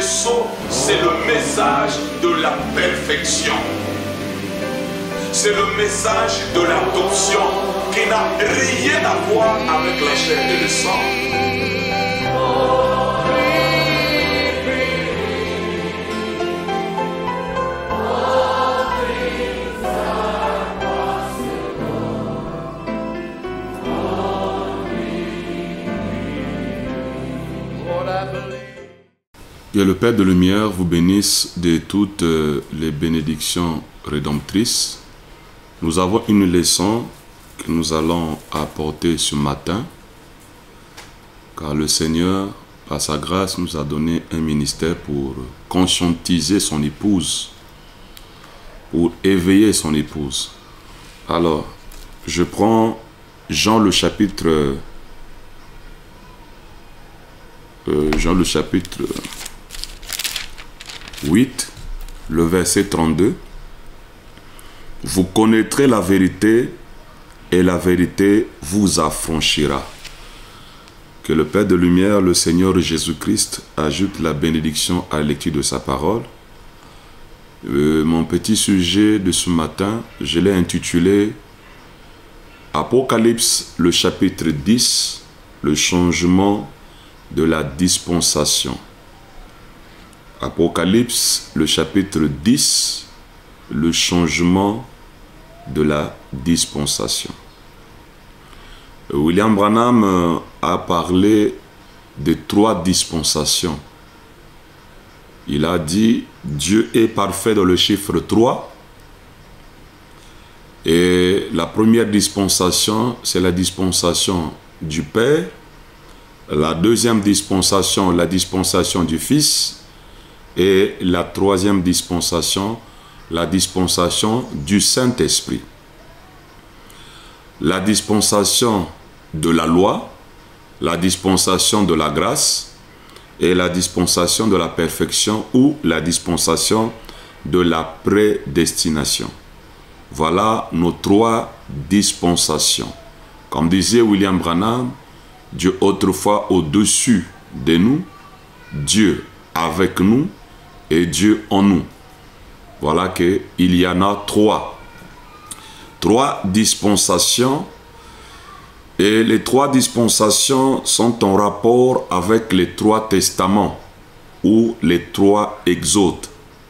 sceau, c'est le message de la perfection. C'est le message de l'adoption qui n'a rien à voir avec la chair et le sang. Que le Père de lumière vous bénisse de toutes les bénédictions rédemptrices. Nous avons une leçon que nous allons apporter ce matin, car le Seigneur, par sa grâce, nous a donné un ministère pour conscientiser son épouse, pour éveiller son épouse. Alors, je prends Jean le chapitre 8, le verset 32. Vous connaîtrez la vérité et la vérité vous affranchira. Que le Père de lumière, le Seigneur Jésus-Christ, ajoute la bénédiction à la lecture de sa parole. Mon petit sujet de ce matin, je l'ai intitulé Apocalypse, le chapitre 10, le changement de la dispensation. Apocalypse, le chapitre 10, le changement de la dispensation. William Branham a parlé de 3 dispensations. Il a dit Dieu est parfait dans le chiffre 3. Et la première dispensation, c'est la dispensation du Père. La deuxième dispensation, la dispensation du Fils. Et la troisième dispensation, la dispensation du Saint-Esprit. La dispensation de la loi, la dispensation de la grâce et la dispensation de la perfection ou la dispensation de la prédestination. Voilà nos 3 dispensations. Comme disait William Branham, Dieu autrefois au-dessus de nous, Dieu avec nous et Dieu en nous. Voilà qu'il y en a 3. 3 dispensations. Et les 3 dispensations sont en rapport avec les 3 testaments ou les 3 exodes.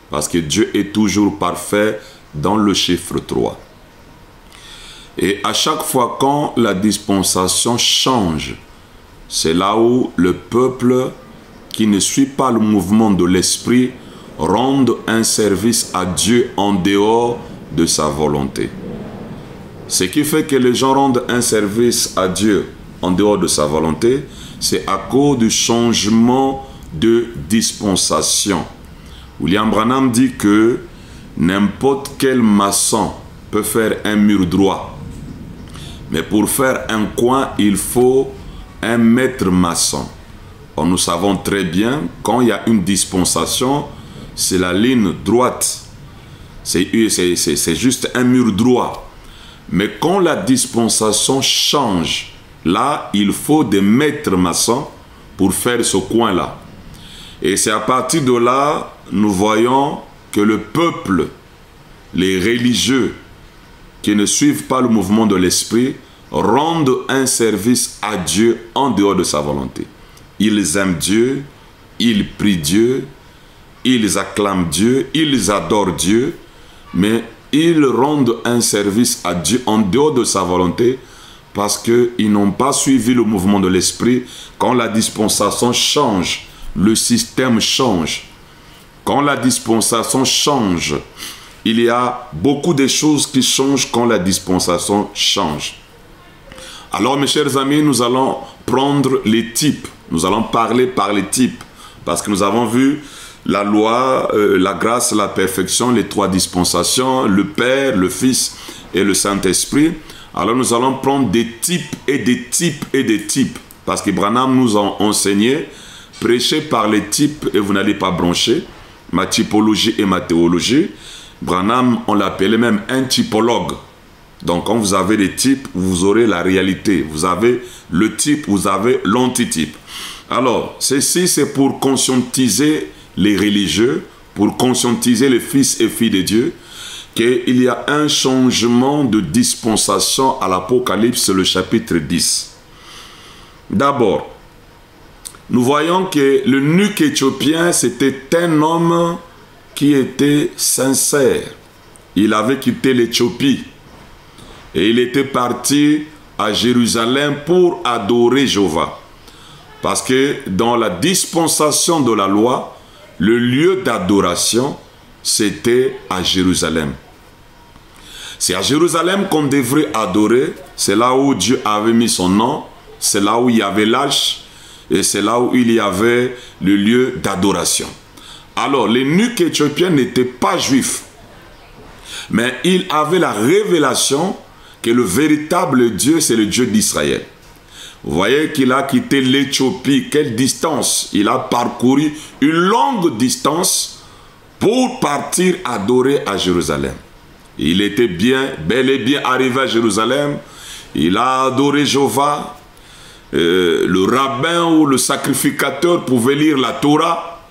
Parce que Dieu est toujours parfait dans le chiffre 3. Et à chaque fois quand la dispensation change, c'est là où le peuple qui ne suit pas le mouvement de l'esprit rend un service à Dieu en dehors de sa volonté. Ce qui fait que les gens rendent un service à Dieu en dehors de sa volonté, c'est à cause du changement de dispensation. William Branham dit que n'importe quel maçon peut faire un mur droit. Mais pour faire un coin, il faut un maître maçon. Or, nous savons très bien, quand il y a une dispensation, c'est la ligne droite. C'est juste un mur droit. Mais quand la dispensation change, là, il faut des maîtres maçons pour faire ce coin-là. Et c'est à partir de là, nous voyons que le peuple, les religieux, qui ne suivent pas le mouvement de l'esprit, rendent un service à Dieu en dehors de sa volonté. Ils aiment Dieu, ils prient Dieu, ils acclament Dieu, ils adorent Dieu, mais ils rendent un service à Dieu en dehors de sa volonté parce qu'ils n'ont pas suivi le mouvement de l'esprit. Quand la dispensation change, le système change. Quand la dispensation change, il y a beaucoup de choses qui changent quand la dispensation change. Alors mes chers amis, nous allons prendre les types. Nous allons parler par les types. Parce que nous avons vu la loi, la grâce, la perfection, les 3 dispensations, le Père, le Fils et le Saint-Esprit. Alors nous allons prendre des types et des types et des types. Parce que Branham nous a enseigné, prêchez par les types et vous n'allez pas broncher. Ma typologie et ma théologie. Branham, on l'appelait même un typologue. Donc quand vous avez les types, vous aurez la réalité. Vous avez le type, vous avez l'antitype. Alors, ceci c'est pour conscientiser les religieux, pour conscientiser les fils et filles de Dieu, qu'il y a un changement de dispensation à l'Apocalypse, le chapitre 10. D'abord, nous voyons que l'eunuque éthiopien, c'était un homme qui était sincère. Il avait quitté l'Éthiopie et il était parti à Jérusalem pour adorer Jéhovah. Parce que dans la dispensation de la loi, le lieu d'adoration, c'était à Jérusalem. C'est à Jérusalem qu'on devrait adorer. C'est là où Dieu avait mis son nom. C'est là où il y avait l'arche. Et c'est là où il y avait le lieu d'adoration. Alors, l'eunuque éthiopien n'était pas juif. Mais il avait la révélation que le véritable Dieu, c'est le Dieu d'Israël. Vous voyez qu'il a quitté l'Éthiopie. Quelle distance! Il a parcouru une longue distance pour partir adorer à Jérusalem. Il était bel et bien arrivé à Jérusalem. Il a adoré Jéhovah. Le rabbin ou le sacrificateur pouvait lire la Torah.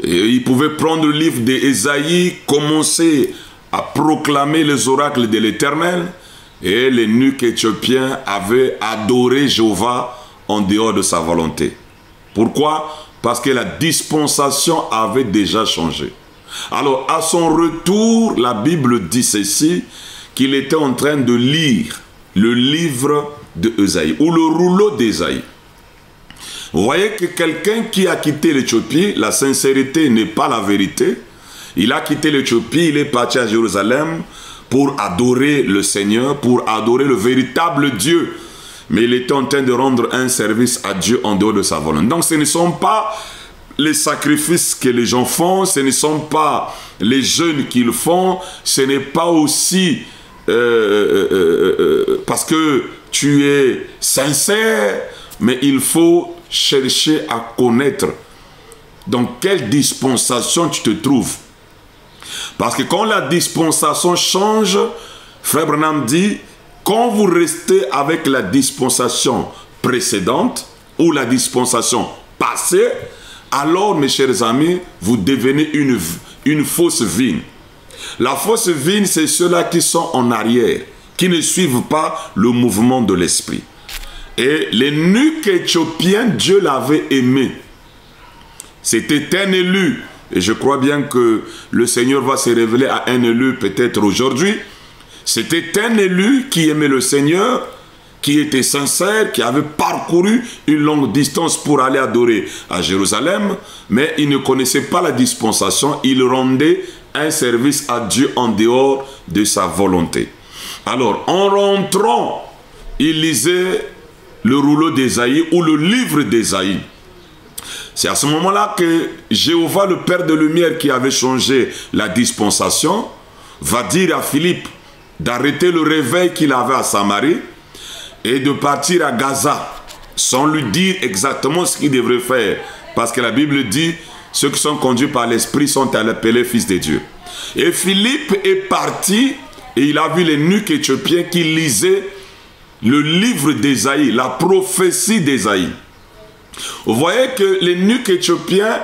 Et il pouvait prendre le livre d'Ésaïe, commencer à proclamer les oracles de l'Éternel. Et l'eunuque éthiopien avait adoré Jéhovah en dehors de sa volonté. Pourquoi? Parce que la dispensation avait déjà changé. Alors, à son retour, la Bible dit ceci, qu'il était en train de lire le livre d'Ésaïe, ou le rouleau d'Ésaïe. Vous voyez que quelqu'un qui a quitté l'Éthiopie, la sincérité n'est pas la vérité. Il a quitté l'Éthiopie, il est parti à Jérusalem pour adorer le Seigneur, pour adorer le véritable Dieu. Mais il était en train de rendre un service à Dieu en dehors de sa volonté. Donc ce ne sont pas les sacrifices que les gens font, ce ne sont pas les jeûnes qu'ils font, ce n'est pas aussi parce que tu es sincère, mais il faut chercher à connaître dans quelle dispensation tu te trouves. Parce que quand la dispensation change, Frère Branham dit, quand vous restez avec la dispensation précédente ou la dispensation passée, alors, mes chers amis, vous devenez une fausse vigne. La fausse vigne, c'est ceux-là qui sont en arrière, qui ne suivent pas le mouvement de l'esprit. Et l'eunuque éthiopien, Dieu l'avait aimé. C'était un élu. Et je crois bien que le Seigneur va se révéler à un élu peut-être aujourd'hui. C'était un élu qui aimait le Seigneur, qui était sincère, qui avait parcouru une longue distance pour aller adorer à Jérusalem, mais il ne connaissait pas la dispensation, il rendait un service à Dieu en dehors de sa volonté. Alors, en rentrant, il lisait le rouleau d'Ésaïe ou le livre d'Ésaïe. C'est à ce moment-là que Jéhovah, le Père de lumière qui avait changé la dispensation, va dire à Philippe d'arrêter le réveil qu'il avait à Samarie et de partir à Gaza, sans lui dire exactement ce qu'il devrait faire. Parce que la Bible dit, ceux qui sont conduits par l'Esprit sont appelés fils de Dieu. Et Philippe est parti et il a vu l'eunuque éthiopien qui lisait le livre d'Ésaïe, la prophétie d'Ésaïe. Vous voyez que l'eunuque éthiopien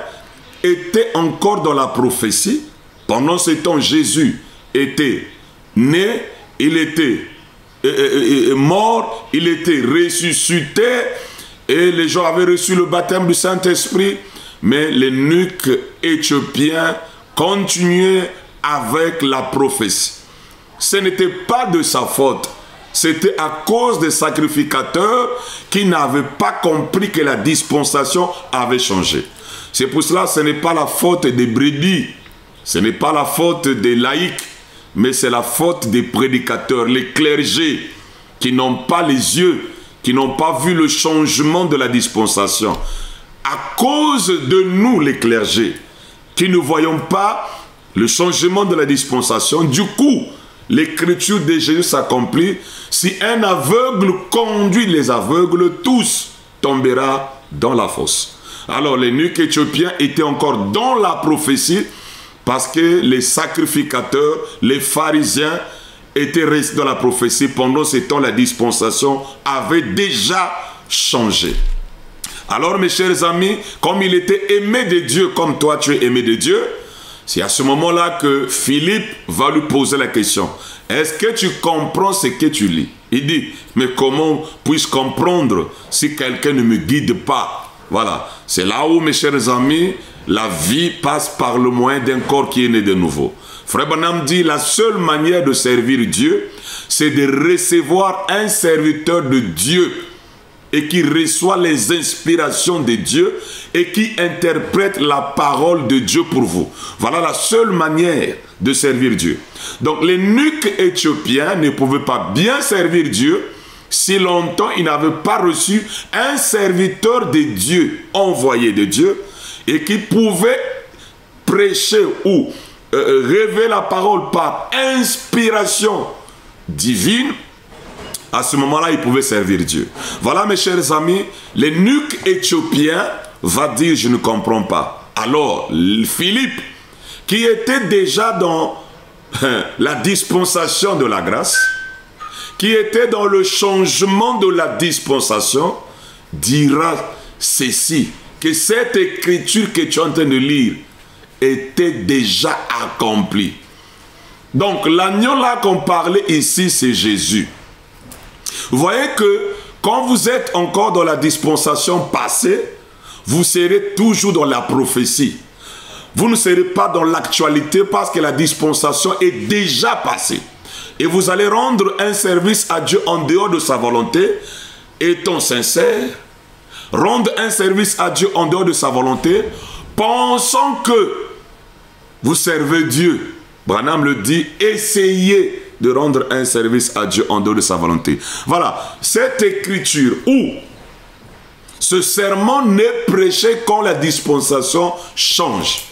était encore dans la prophétie. Pendant ce temps, Jésus était né, il était mort, il était ressuscité et les gens avaient reçu le baptême du Saint-Esprit, mais l'eunuque éthiopien continuait avec la prophétie. Ce n'était pas de sa faute, c'était à cause des sacrificateurs qui n'avaient pas compris que la dispensation avait changé. C'est pour cela que ce n'est pas la faute des brebis, ce n'est pas la faute des laïcs, mais c'est la faute des prédicateurs, les clergés, qui n'ont pas les yeux, qui n'ont pas vu le changement de la dispensation. À cause de nous, les clergés, qui ne voyons pas le changement de la dispensation, du coup, l'écriture de Jésus s'accomplit. Si un aveugle conduit les aveugles, tous tombera dans la fosse. Alors, l'eunuque éthiopien était encore dans la prophétie, parce que les sacrificateurs, les pharisiens, étaient restés dans la prophétie. Pendant ce temps, la dispensation avait déjà changé. Alors mes chers amis, comme il était aimé de Dieu, comme toi tu es aimé de Dieu, c'est à ce moment-là que Philippe va lui poser la question. Est-ce que tu comprends ce que tu lis? Il dit, mais comment puis-je comprendre si quelqu'un ne me guide pas? Voilà, c'est là où mes chers amis, la vie passe par le moyen d'un corps qui est né de nouveau. Frère Branham dit, la seule manière de servir Dieu, c'est de recevoir un serviteur de Dieu et qui reçoit les inspirations de Dieu et qui interprète la parole de Dieu pour vous. Voilà la seule manière de servir Dieu. Donc l'eunuque éthiopien ne pouvait pas bien servir Dieu si longtemps il n'avait pas reçu un serviteur de Dieu, envoyé de Dieu, et qui pouvait prêcher ou révéler la parole par inspiration divine. À ce moment-là, il pouvait servir Dieu. Voilà, mes chers amis, l'eunuque éthiopien va dire, je ne comprends pas. Alors, Philippe, qui était déjà dans la dispensation de la grâce, qui était dans le changement de la dispensation, dira ceci, que cette écriture que tu es en train de lire était déjà accomplie. Donc, l'agneau là qu'on parlait ici, c'est Jésus. Vous voyez que quand vous êtes encore dans la dispensation passée, vous serez toujours dans la prophétie. Vous ne serez pas dans l'actualité parce que la dispensation est déjà passée. Et vous allez rendre un service à Dieu en dehors de sa volonté, étant sincère, rendre un service à Dieu en dehors de sa volonté, pensant que vous servez Dieu. Branham le dit, essayez de rendre un service à Dieu en dehors de sa volonté. Voilà, cette écriture où ce serment n'est prêché quand la dispensation change.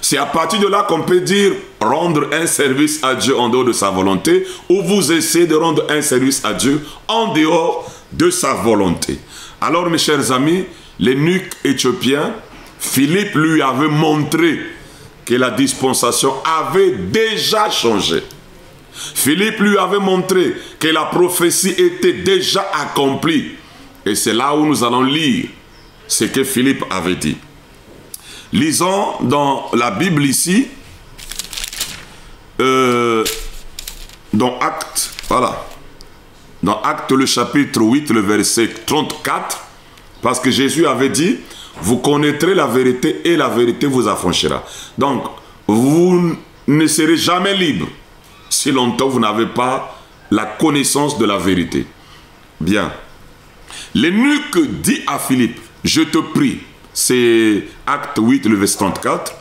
C'est à partir de là qu'on peut dire rendre un service à Dieu en dehors de sa volonté, ou vous essayez de rendre un service à Dieu en dehors de sa volonté. Alors mes chers amis, l'eunuque éthiopien, Philippe lui avait montré que la dispensation avait déjà changé. Philippe lui avait montré que la prophétie était déjà accomplie. Et c'est là où nous allons lire ce que Philippe avait dit. Lisons dans la Bible ici, dans Actes, voilà. Dans Actes le chapitre 8, le verset 34, parce que Jésus avait dit, vous connaîtrez la vérité et la vérité vous affranchira. Donc, vous ne serez jamais libre si longtemps vous n'avez pas la connaissance de la vérité. Bien. L'eunuque dit à Philippe, je te prie, c'est Acte 8, le verset 34.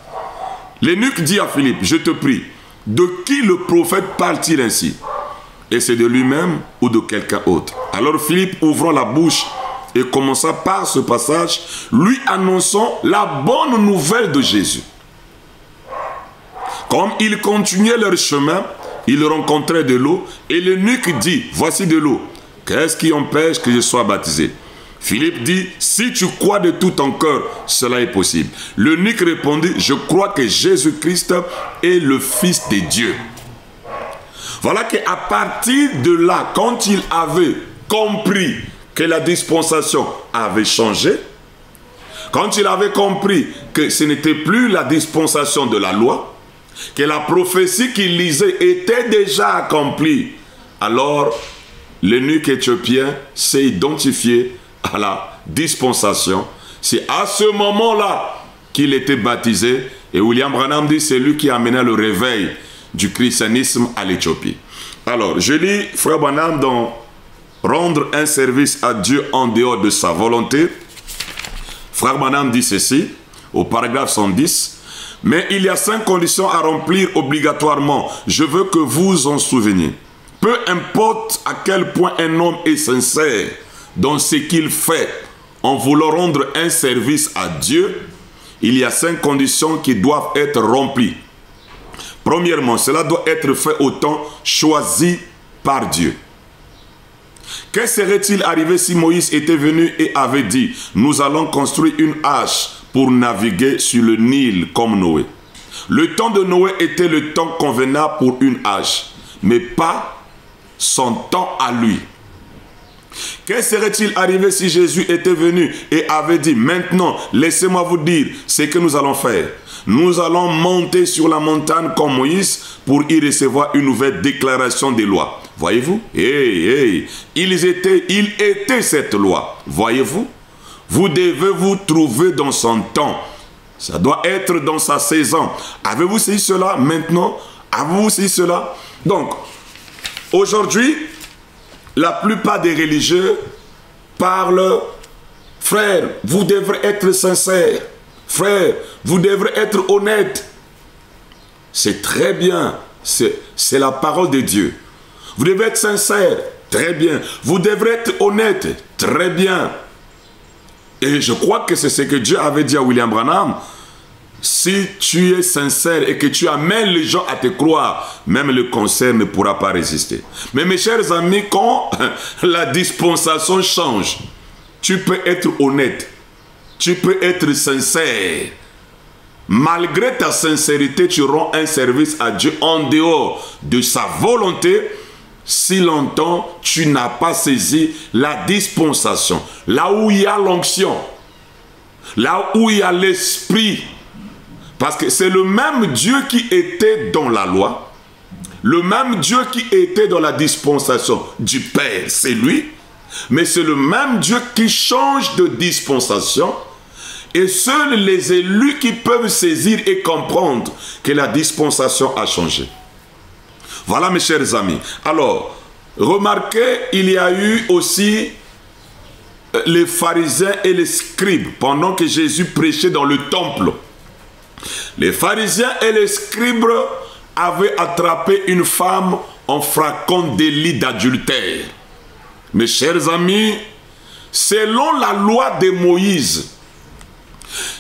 L'eunuque dit à Philippe, je te prie, de qui le prophète parle-t-il ainsi? Et c'est de lui-même ou de quelqu'un autre? Alors Philippe, ouvrant la bouche et commença par ce passage, lui annonçant la bonne nouvelle de Jésus. Comme ils continuaient leur chemin, ils rencontraient de l'eau et l'eunuque dit, voici de l'eau, qu'est-ce qui empêche que je sois baptisé? Philippe dit, si tu crois de tout ton cœur, cela est possible. L'eunuque répondit, je crois que Jésus-Christ est le Fils de Dieu. Voilà qu'à partir de là, quand il avait compris que la dispensation avait changé, quand il avait compris que ce n'était plus la dispensation de la loi, que la prophétie qu'il lisait était déjà accomplie, alors l'eunuque éthiopien s'est identifié à la dispensation. C'est à ce moment-là qu'il était baptisé. Et William Branham dit c'est lui qui a amené le réveil du christianisme à l'Éthiopie. Alors, je lis Frère Branham dans Rendre un service à Dieu en dehors de sa volonté. Frère Branham dit ceci, au paragraphe 110. Mais il y a 5 conditions à remplir obligatoirement. Je veux que vous en souveniez. Peu importe à quel point un homme est sincère dans ce qu'il fait en voulant rendre un service à Dieu, il y a 5 conditions qui doivent être remplies. Premièrement, cela doit être fait au temps choisi par Dieu. Que serait-il arrivé si Moïse était venu et avait dit « Nous allons construire une hache pour naviguer sur le Nil comme Noé ». Le temps de Noé était le temps convenable pour une hache, mais pas son temps à lui. Que serait-il arrivé si Jésus était venu et avait dit, maintenant, laissez-moi vous dire ce que nous allons faire. Nous allons monter sur la montagne comme Moïse pour y recevoir une nouvelle déclaration des lois. Voyez-vous? Il était cette loi. Voyez-vous? Vous devez vous trouver dans son temps. Ça doit être dans sa saison. Avez-vous saisi cela maintenant? Avez-vous saisi cela? Donc, aujourd'hui, la plupart des religieux parlent, frère, vous devrez être sincère. Frère, vous devrez être honnête. C'est très bien. C'est la parole de Dieu. Vous devez être sincère. Très bien. Vous devrez être honnête. Très bien. Et je crois que c'est ce que Dieu avait dit à William Branham. Si tu es sincère et que tu amènes les gens à te croire, même le cancer ne pourra pas résister. Mais mes chers amis, quand la dispensation change, tu peux être honnête. Tu peux être sincère. Malgré ta sincérité, tu rends un service à Dieu en dehors de sa volonté. Si longtemps tu n'as pas saisi la dispensation, là où il y a l'onction, là où il y a l'esprit, parce que c'est le même Dieu qui était dans la loi, le même Dieu qui était dans la dispensation du Père, c'est lui, mais c'est le même Dieu qui change de dispensation, et seuls les élus qui peuvent saisir et comprendre que la dispensation a changé. Voilà mes chers amis. Alors, remarquez, il y a eu aussi les pharisiens et les scribes pendant que Jésus prêchait dans le temple. Les pharisiens et les scribes avaient attrapé une femme en frappant délit d'adultère. Mes chers amis, selon la loi de Moïse,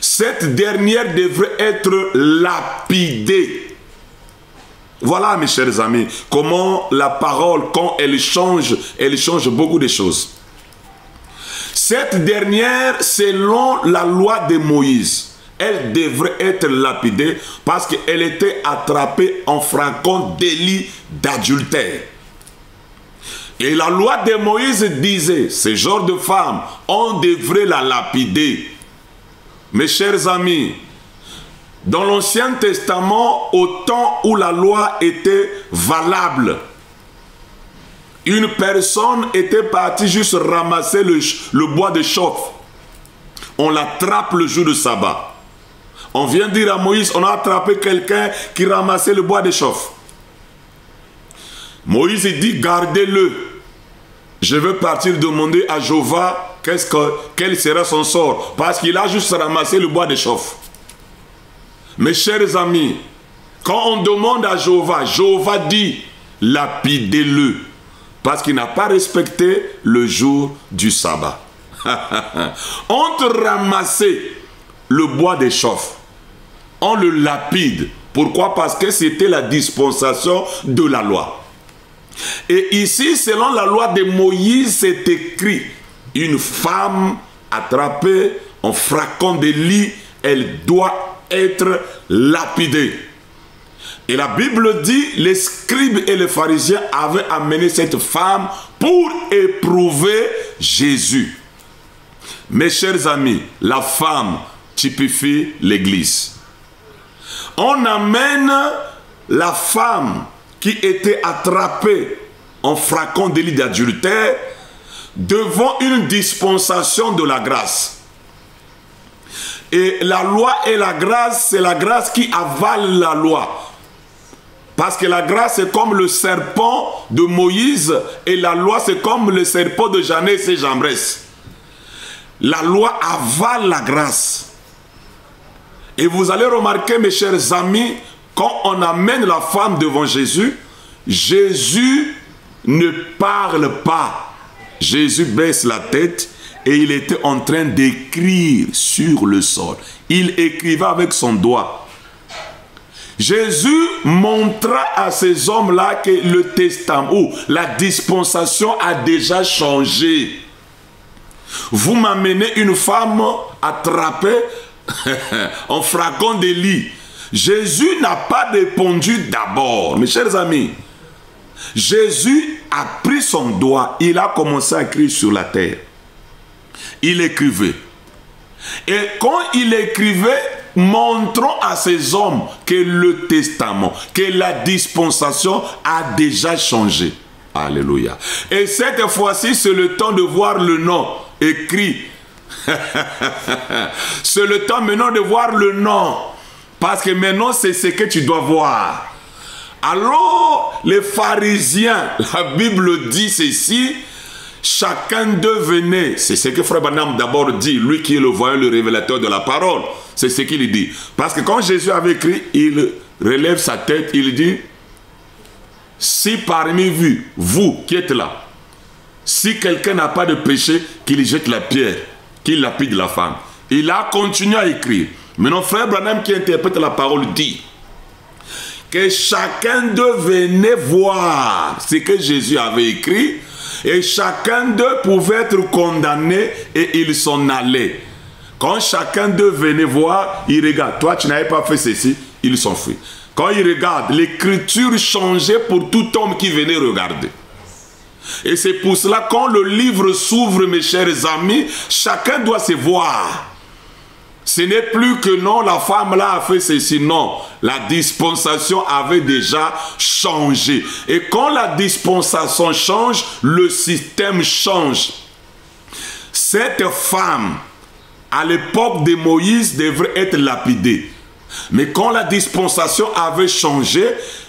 cette dernière devrait être lapidée. Voilà mes chers amis, comment la parole, quand elle change beaucoup de choses. Cette dernière, selon la loi de Moïse, elle devrait être lapidée parce qu'elle était attrapée en frappant délit d'adultère. Et la loi de Moïse disait, ce genre de femme, on devrait la lapider. Mes chers amis, dans l'Ancien Testament, au temps où la loi était valable, une personne était partie juste ramasser le bois de chauffe. On l'attrape le jour de sabbat. On vient dire à Moïse, on a attrapé quelqu'un qui ramassait le bois de chauffe. Moïse dit, gardez-le. Je veux partir demander à Jéhovah quel sera son sort. Parce qu'il a juste ramassé le bois de chauffe. Mes chers amis, quand on demande à Jéhovah, Jéhovah dit, lapidez-le. Parce qu'il n'a pas respecté le jour du sabbat. On te ramassait le bois de chauffe. On le lapide. Pourquoi? Parce que c'était la dispensation de la loi. Et ici, selon la loi de Moïse, c'est écrit, une femme attrapée en frappant des lits, elle doit être lapidée. Et la Bible dit, les scribes et les pharisiens avaient amené cette femme pour éprouver Jésus. Mes chers amis, la femme typifie l'Église. On amène la femme qui était attrapée en frappant délit d'adultère devant une dispensation de la grâce. Et la loi et la grâce, c'est la grâce qui avale la loi. Parce que la grâce est comme le serpent de Moïse et la loi c'est comme le serpent de Janès et Jambres. La loi avale la grâce. Et vous allez remarquer, mes chers amis, quand on amène la femme devant Jésus, Jésus ne parle pas. Jésus baisse la tête et il était en train d'écrire sur le sol. Il écrivait avec son doigt. Jésus montra à ces hommes-là que le testament ou la dispensation a déjà changé. Vous m'amenez une femme attrapée en frappant des lits. Jésus n'a pas répondu d'abord. Mes chers amis, Jésus a pris son doigt, il a commencé à écrire sur la terre. Il écrivait. Et quand il écrivait, montrons à ces hommes que le testament, que la dispensation a déjà changé. Alléluia. Et cette fois-ci, c'est le temps de voir le nom écrit. C'est le temps maintenant de voir le nom. Parce que maintenant, c'est ce que tu dois voir. Alors, les pharisiens, la Bible dit ceci, chacun d'eux venait. C'est ce que Frère Branham d'abord dit, lui qui est le voyant, le révélateur de la parole. C'est ce qu'il dit. Parce que quand Jésus avait écrit, il relève sa tête, il dit, si parmi vous qui êtes là, si quelqu'un n'a pas de péché, qu'il jette la pierre, qu'il lapide la femme. Il a continué à écrire. Maintenant, Frère Branham qui interprète la parole dit que chacun d'eux venait voir ce que Jésus avait écrit et chacun d'eux pouvait être condamné et il s'en allait. Quand chacun d'eux venait voir, il regarde. Toi, tu n'avais pas fait ceci, il s'enfuit. Quand il regarde, l'écriture changeait pour tout homme qui venait regarder. Et c'est pour cela, quand le livre s'ouvre, mes chers amis, chacun doit se voir. Ce n'est plus que non, la femme là a fait ceci. Non, la dispensation avait déjà changé. Et quand la dispensation change, le système change. Cette femme, à l'époque de Moïse, devrait être lapidée. Mais quand la dispensation avait changé,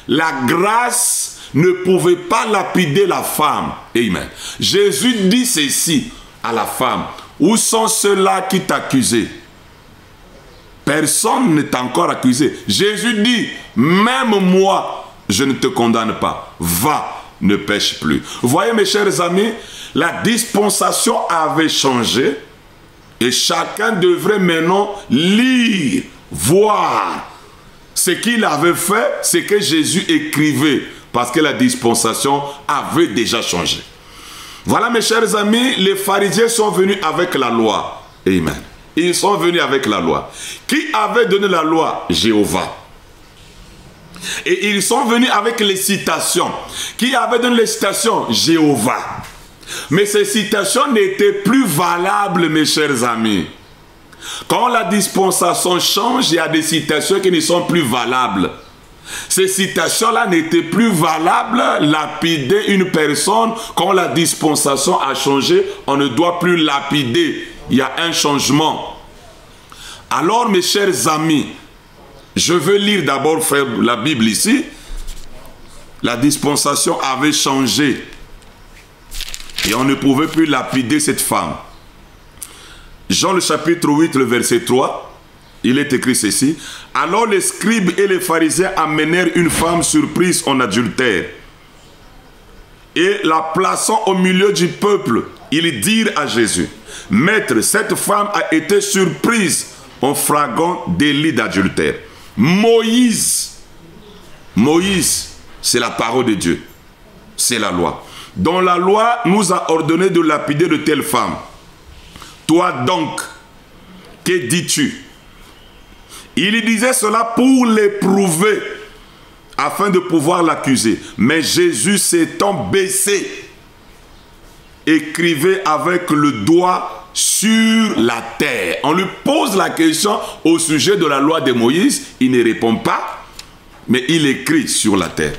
la grâce ne pouvait pas lapider la femme. Amen. Jésus dit ceci à la femme. Où sont ceux-là qui t'accusaient? Personne ne t'a encore accusé. Jésus dit, même moi, je ne te condamne pas. Va, ne pêche plus. Vous voyez, mes chers amis, la dispensation avait changé et chacun devrait maintenant lire, voir ce qu'il avait fait, ce que Jésus écrivait, parce que la dispensation avait déjà changé. Voilà, mes chers amis, les pharisiens sont venus avec la loi. Amen. Ils sont venus avec la loi. Qui avait donné la loi? Jéhovah. Et ils sont venus avec les citations. Qui avait donné les citations? Jéhovah. Mais ces citations n'étaient plus valables, mes chers amis. Quand la dispensation change, il y a des citations qui ne sont plus valables. Ces citations-là n'étaient plus valables. Lapider une personne, quand la dispensation a changé, on ne doit plus lapider. Il y a un changement. Alors, mes chers amis, je veux lire d'abord, frère, la Bible ici. La dispensation avait changé. Et on ne pouvait plus lapider cette femme. Jean le chapitre 8, le verset 3, il est écrit ceci. Alors les scribes et les pharisiens amenèrent une femme surprise en adultère. Et la plaçant au milieu du peuple, ils dirent à Jésus, « Maître, cette femme a été surprise en flagrant délit d'adultère. » Moïse, c'est la parole de Dieu. C'est la loi. Dans la loi, nous a ordonné de lapider de telles femmes. Toi donc, que dis-tu? Il disait cela pour l'éprouver, afin de pouvoir l'accuser. Mais Jésus s'étant baissé, écrivait avec le doigt sur la terre. On lui pose la question au sujet de la loi de Moïse. Il ne répond pas, mais il écrit sur la terre.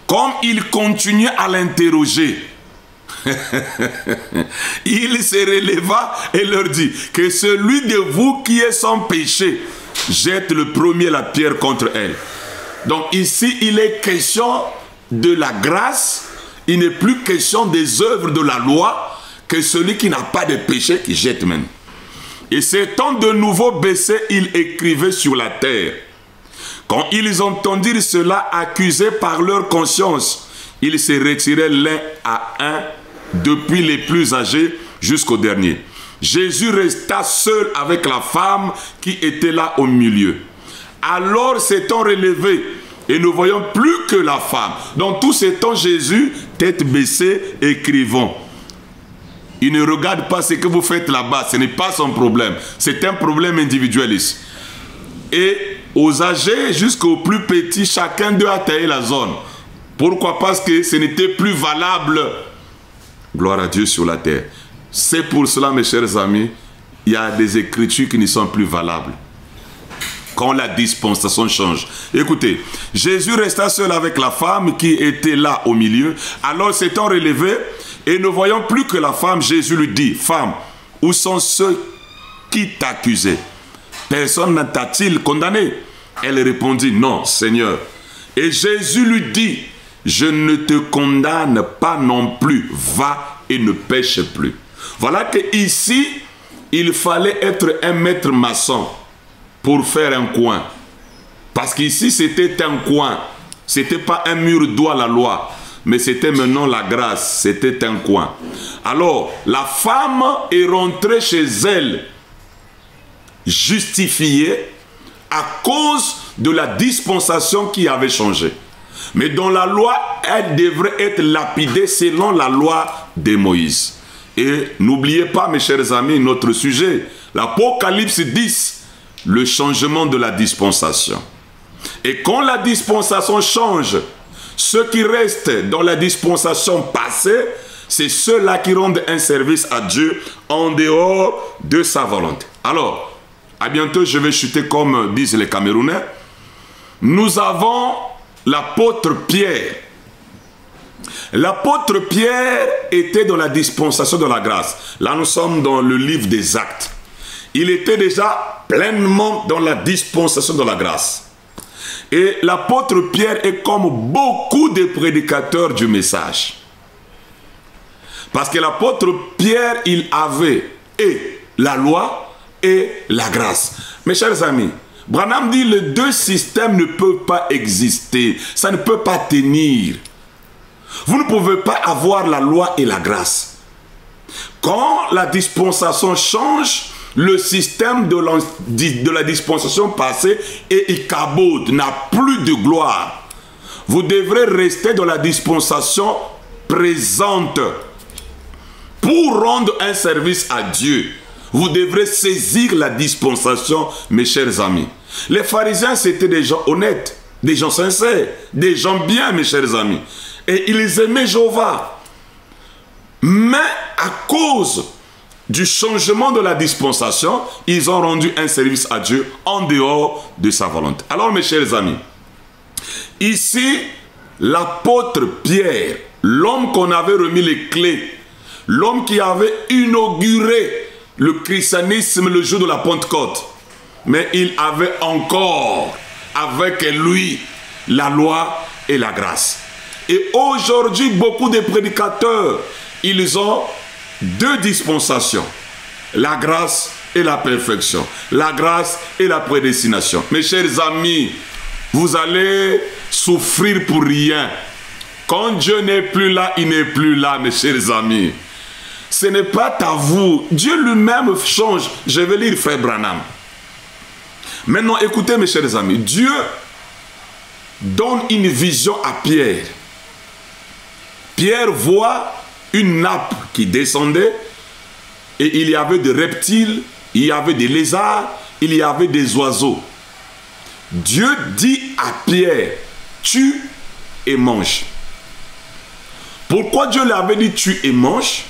Comme il continue à l'interroger, il se releva et leur dit que celui de vous qui est sans péché jette le premier la pierre contre elle. Donc ici, il est question de la grâce. Il n'est plus question des œuvres de la loi, que celui qui n'a pas de péché qui jette même. Et s'étant de nouveau baissé, il écrivait sur la terre. Quand ils entendirent cela, accusés par leur conscience, ils se retiraient l'un à un, depuis les plus âgés jusqu'au dernier. Jésus resta seul avec la femme qui était là au milieu. Alors s'étant relevé, et ne voyons plus que la femme. Dans tout ce temps, Jésus, tête baissée, écrivant. Il ne regarde pas ce que vous faites là-bas, ce n'est pas son problème. C'est un problème individualiste. Et aux âgés jusqu'aux plus petits, chacun d'eux a taillé la zone. Pourquoi? Parce que ce n'était plus valable. Gloire à Dieu sur la terre. C'est pour cela, mes chers amis, il y a des écritures qui ne sont plus valables. Quand la dispensation change. Écoutez, Jésus resta seul avec la femme qui était là au milieu. Alors s'étant relevé et ne voyant plus que la femme, Jésus lui dit, « Femme, où sont ceux qui t'accusaient? Personne ne t'a-t-il condamné ?» Elle répondit, « Non, Seigneur. » Et Jésus lui dit, « Je ne te condamne pas non plus. Va et ne pêche plus. » Voilà que ici, il fallait être un maître maçon pour faire un coin. Parce qu'ici, c'était un coin. Ce n'était pas un mur d'où à la loi, mais c'était maintenant la grâce. C'était un coin. Alors, la femme est rentrée chez elle, justifiée à cause de la dispensation qui avait changé. Mais dans la loi, elle devrait être lapidée selon la loi de Moïse. Et n'oubliez pas, mes chers amis, notre sujet, l'Apocalypse 10, le changement de la dispensation. Et quand la dispensation change, ceux qui restent dans la dispensation passée, c'est ceux-là qui rendent un service à Dieu en dehors de sa volonté. Alors, à bientôt, je vais chuter comme disent les Camerounais. Nous avons l'apôtre Pierre. L'apôtre Pierre était dans la dispensation de la grâce. Là, nous sommes dans le livre des Actes. Il était déjà pleinement dans la dispensation de la grâce. Et l'apôtre Pierre est comme beaucoup de prédicateurs du message. Parce que l'apôtre Pierre, il avait et la loi et la grâce. Mes chers amis, Branham dit les deux systèmes ne peuvent pas exister. Ça ne peut pas tenir. Vous ne pouvez pas avoir la loi et la grâce. Quand la dispensation change, le système de la dispensation passée est ikabod, n'a plus de gloire. Vous devrez rester dans la dispensation présente. Pour rendre un service à Dieu, vous devrez saisir la dispensation, mes chers amis. Les pharisiens, c'était des gens honnêtes, des gens sincères, des gens bien, mes chers amis. Et ils aimaient Jéhovah. Mais à cause du changement de la dispensation, ils ont rendu un service à Dieu en dehors de sa volonté. Alors, mes chers amis, ici, l'apôtre Pierre, l'homme qu'on avait remis les clés, l'homme qui avait inauguré le christianisme le jour de la Pentecôte, mais il avait encore avec lui la loi et la grâce. Et aujourd'hui, beaucoup de prédicateurs, ils ont deux dispensations, la grâce et la perfection, la grâce et la prédestination. Mes chers amis, vous allez souffrir pour rien. Quand Dieu n'est plus là, il n'est plus là, mes chers amis. Ce n'est pas à vous. Dieu lui-même change. Je vais lire Frère Branham. Maintenant, écoutez, mes chers amis. Dieu donne une vision à Pierre. Pierre voit une nappe qui descendait et il y avait des reptiles, il y avait des lézards, il y avait des oiseaux. Dieu dit à Pierre, tue et mange. Pourquoi Dieu lui avait dit tue et mange?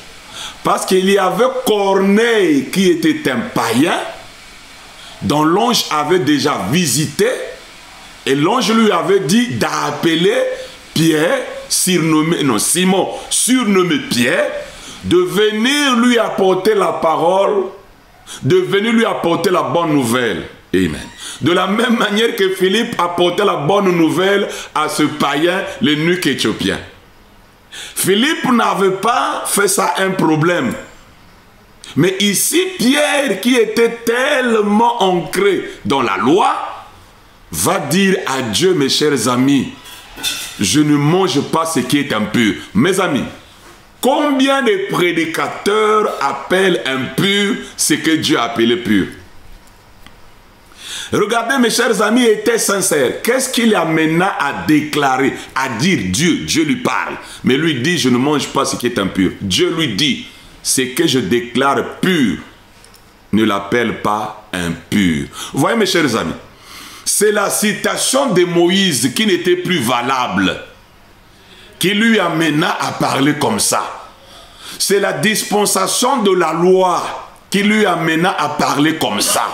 Parce qu'il y avait Corneille qui était un païen dont l'ange avait déjà visité et l'ange lui avait dit d'appeler Pierre, Simon, surnommé Pierre, de venir lui apporter la parole, de venir lui apporter la bonne nouvelle. Amen. De la même manière que Philippe apportait la bonne nouvelle à ce païen, l'eunuque éthiopien. Philippe n'avait pas fait ça un problème. Mais ici, Pierre, qui était tellement ancré dans la loi, va dire à Dieu, mes chers amis, je ne mange pas ce qui est impur. Mes amis, combien de prédicateurs appellent impur ce que Dieu a appelé pur? Regardez, mes chers amis, était sincère. Qu'est-ce qu'il amena à déclarer, à dire Dieu? Dieu lui parle. Mais lui dit, je ne mange pas ce qui est impur. Dieu lui dit, ce que je déclare pur, ne l'appelle pas impur. Vous voyez, mes chers amis, c'est la citation de Moïse qui n'était plus valable. qui lui amena à parler comme ça. C'est la dispensation de la loi qui lui amena à parler comme ça.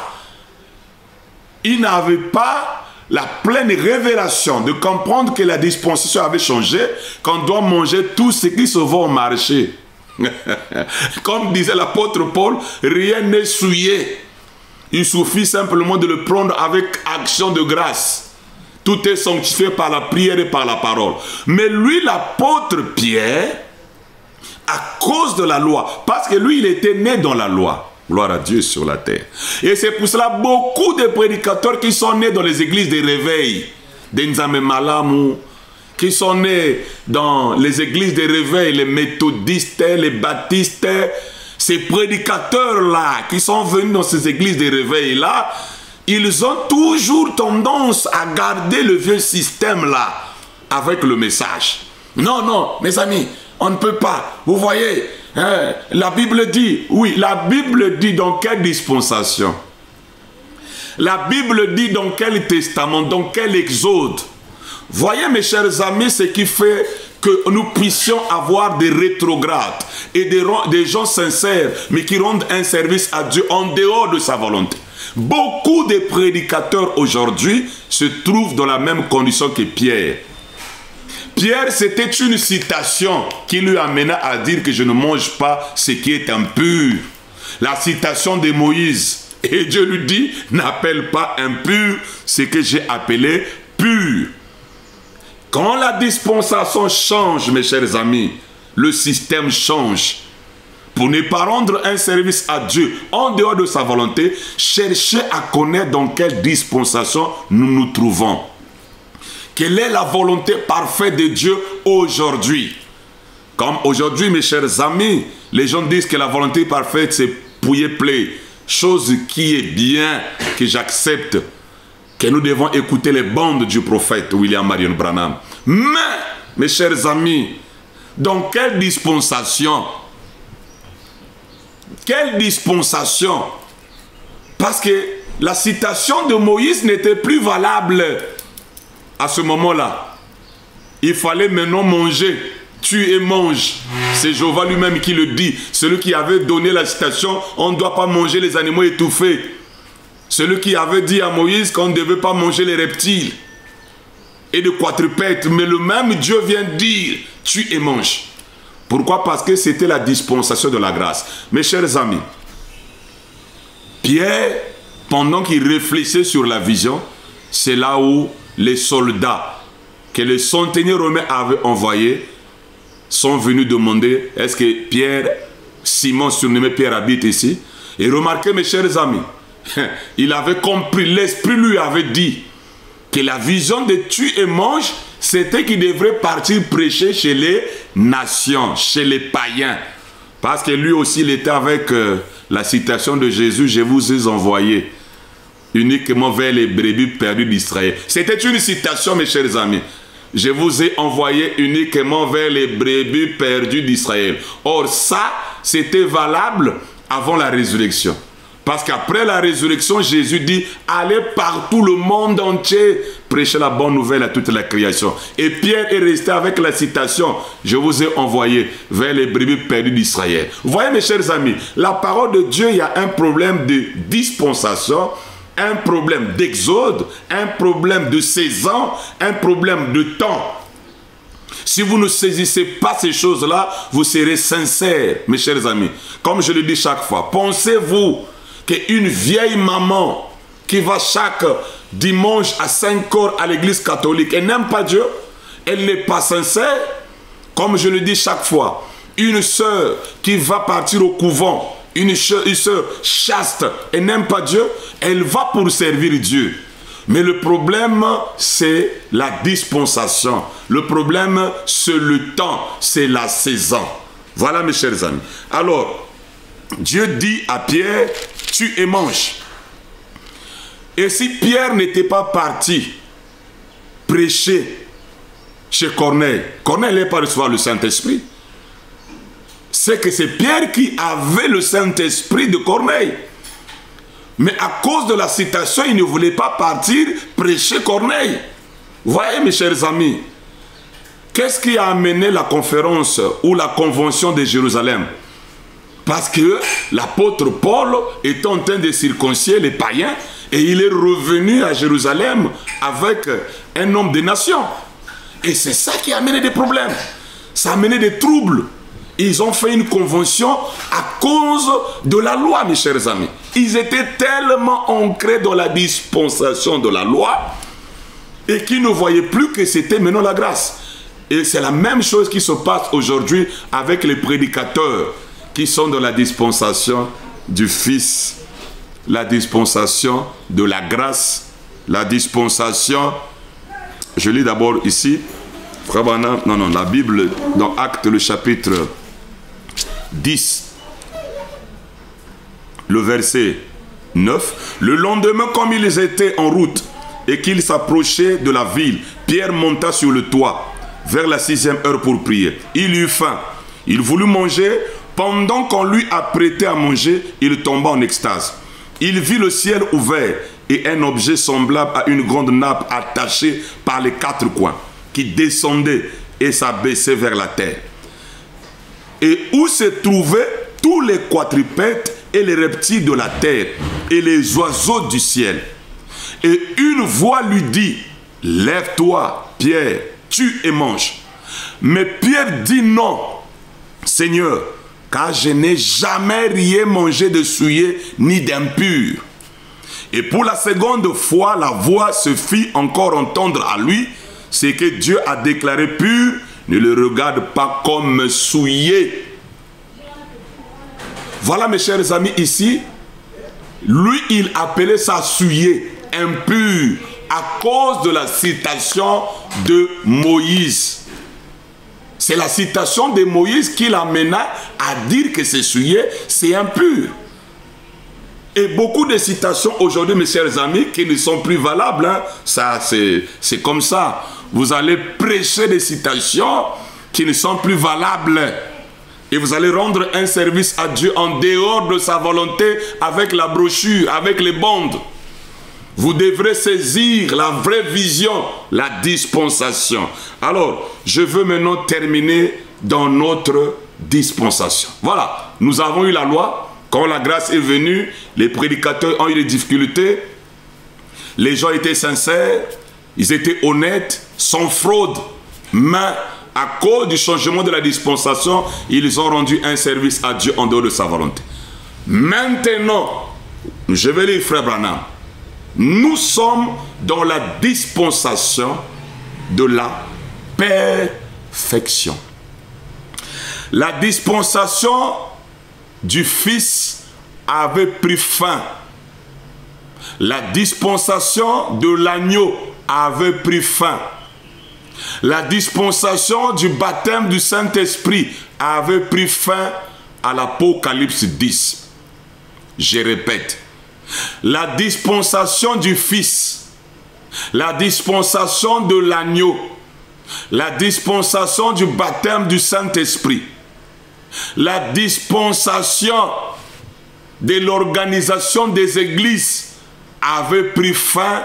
Il n'avait pas la pleine révélation de comprendre que la dispensation avait changé, qu'on doit manger tout ce qui se vend au marché. Comme disait l'apôtre Paul, rien n'est souillé. Il suffit simplement de le prendre avec action de grâce. Tout est sanctifié par la prière et par la parole. Mais lui, l'apôtre Pierre, à cause de la loi, parce que lui, il était né dans la loi. Gloire à Dieu sur la terre. Et c'est pour cela beaucoup de prédicateurs qui sont nés dans les églises de réveil, des Nzambe Malamu, qui sont nés dans les églises de réveil, les méthodistes, les baptistes, ces prédicateurs-là qui sont venus dans ces églises de réveil-là, ils ont toujours tendance à garder le vieux système-là avec le message. Non, non, mes amis, on ne peut pas. Vous voyez, hein, la Bible dit, oui, la Bible dit dans quelle dispensation? La Bible dit dans quel testament, dans quel exode? Voyez, mes chers amis, ce qui fait que nous puissions avoir des rétrogrades et des gens sincères, mais qui rendent un service à Dieu en dehors de sa volonté. Beaucoup de prédicateurs aujourd'hui se trouvent dans la même condition que Pierre. Pierre, c'était une citation qui lui amena à dire que je ne mange pas ce qui est impur. La citation de Moïse. Et Dieu lui dit, n'appelle pas impur ce que j'ai appelé pur. Quand la dispensation change, mes chers amis, le système change. Pour ne pas rendre un service à Dieu en dehors de sa volonté, cherchez à connaître dans quelle dispensation nous nous trouvons. Quelle est la volonté parfaite de Dieu aujourd'hui? Comme aujourd'hui, mes chers amis, les gens disent que la volonté parfaite, c'est pouiller-plaire. Chose qui est bien, que j'accepte, que nous devons écouter les bandes du prophète William Marion Branham. Mais, mes chers amis, dans quelle dispensation? Quelle dispensation? Parce que la citation de Moïse n'était plus valable à ce moment-là. Il fallait maintenant manger. Tue et mange. C'est Jéhovah lui-même qui le dit. Celui qui avait donné la citation, on ne doit pas manger les animaux étouffés. Celui qui avait dit à Moïse qu'on ne devait pas manger les reptiles et de quadrupèdes. Mais le même Dieu vient dire, tue et mange. Pourquoi? Parce que c'était la dispensation de la grâce. Mes chers amis, Pierre, pendant qu'il réfléchissait sur la vision, c'est là où les soldats que le centenier romain avait envoyés sont venus demander, est-ce que Pierre, Simon surnommé Pierre, habite ici? Et remarquez, mes chers amis, il avait compris, l'Esprit lui avait dit que la vision de tue et mange, c'était qu'il devrait partir prêcher chez les nations, chez les païens. Parce que lui aussi, il était avec la citation de Jésus, je vous ai envoyé uniquement vers les brebis perdues d'Israël. C'était une citation, mes chers amis. Je vous ai envoyé uniquement vers les brebis perdues d'Israël. Or, ça, c'était valable avant la résurrection. Parce qu'après la résurrection, Jésus dit, allez partout le monde entier, prêchez la bonne nouvelle à toute la création. Et Pierre est resté avec la citation, je vous ai envoyé vers les brebis perdues d'Israël. Vous voyez, mes chers amis, la parole de Dieu, il y a un problème de dispensation, un problème d'exode, un problème de saison, un problème de temps. Si vous ne saisissez pas ces choses-là, vous serez sincères, mes chers amis. Comme je le dis chaque fois, pensez-vous qu'une vieille maman qui va chaque dimanche à 5 heures à l'église catholique, elle n'aime pas Dieu, elle n'est pas sincère? Comme je le dis chaque fois, une sœur qui va partir au couvent, une sœur chaste, elle n'aime pas Dieu, elle va pour servir Dieu. Mais le problème, c'est la dispensation. Le problème, c'est le temps, c'est la saison. Voilà, mes chers amis. Alors, Dieu dit à Pierre, tue et mange. Et si Pierre n'était pas parti prêcher chez Corneille, Corneille n'allait pas recevoir le Saint-Esprit. C'est que c'est Pierre qui avait le Saint-Esprit de Corneille. Mais à cause de la citation, il ne voulait pas partir prêcher Corneille. Vous voyez, mes chers amis, Qu'est-ce qui a amené la conférence ou la convention de Jérusalem? Parce que l'apôtre Paul est en train de circoncire les païens et il est revenu à Jérusalem avec un homme des nations. Et c'est ça qui a amené des problèmes. Ça a amené des troubles. Ils ont fait une convention à cause de la loi, mes chers amis. Ils étaient tellement ancrés dans la dispensation de la loi et qu'ils ne voyaient plus que c'était maintenant la grâce. Et c'est la même chose qui se passe aujourd'hui avec les prédicateurs qui sont dans la dispensation du Fils, la dispensation de la grâce, la dispensation, je lis d'abord ici, la Bible dans Actes le chapitre 10, le verset 9. Le lendemain, comme ils étaient en route et qu'ils s'approchaient de la ville, Pierre monta sur le toit vers la 6e heure pour prier. Il eut faim, il voulut manger. Pendant qu'on lui apprêtait à manger, il tomba en extase. Il vit le ciel ouvert et un objet semblable à une grande nappe attachée par les 4 coins, qui descendait et s'abaissait vers la terre. Et où se trouvaient tous les quadrupèdes et les reptiles de la terre et les oiseaux du ciel. Et une voix lui dit, « Lève-toi, Pierre, tue et mange. » Mais Pierre dit, « Non, Seigneur, car je n'ai jamais rien mangé de souillé ni d'impur. » Et pour la seconde fois, la voix se fit encore entendre à lui. Ce que Dieu a déclaré pur, ne le regarde pas comme souillé. Voilà, mes chers amis, ici, lui, il appelait ça souillé, impur, à cause de la citation de Moïse. C'est la citation de Moïse qui l'amena à dire que c'est souillé, c'est impur. Et beaucoup de citations aujourd'hui, mes chers amis, qui ne sont plus valables, hein. Ça, c'est comme ça. Vous allez prêcher des citations qui ne sont plus valables. Et vous allez rendre un service à Dieu en dehors de sa volonté avec la brochure, avec les bandes. Vous devrez saisir la vraie vision, la dispensation. Alors, je veux maintenant terminer dans notre dispensation. Voilà, nous avons eu la loi. Quand la grâce est venue, les prédicateurs ont eu des difficultés. Les gens étaient sincères, ils étaient honnêtes, sans fraude. Mais à cause du changement de la dispensation, ils ont rendu un service à Dieu en dehors de sa volonté. Maintenant, je vais lire Frère Branham. Nous sommes dans la dispensation de la perfection. La dispensation du Fils avait pris fin. La dispensation de l'agneau avait pris fin. La dispensation du baptême du Saint-Esprit avait pris fin à l'Apocalypse 10. Je répète, la dispensation du Fils, la dispensation de l'agneau, la dispensation du baptême du Saint-Esprit, la dispensation de l'organisation des églises avait pris fin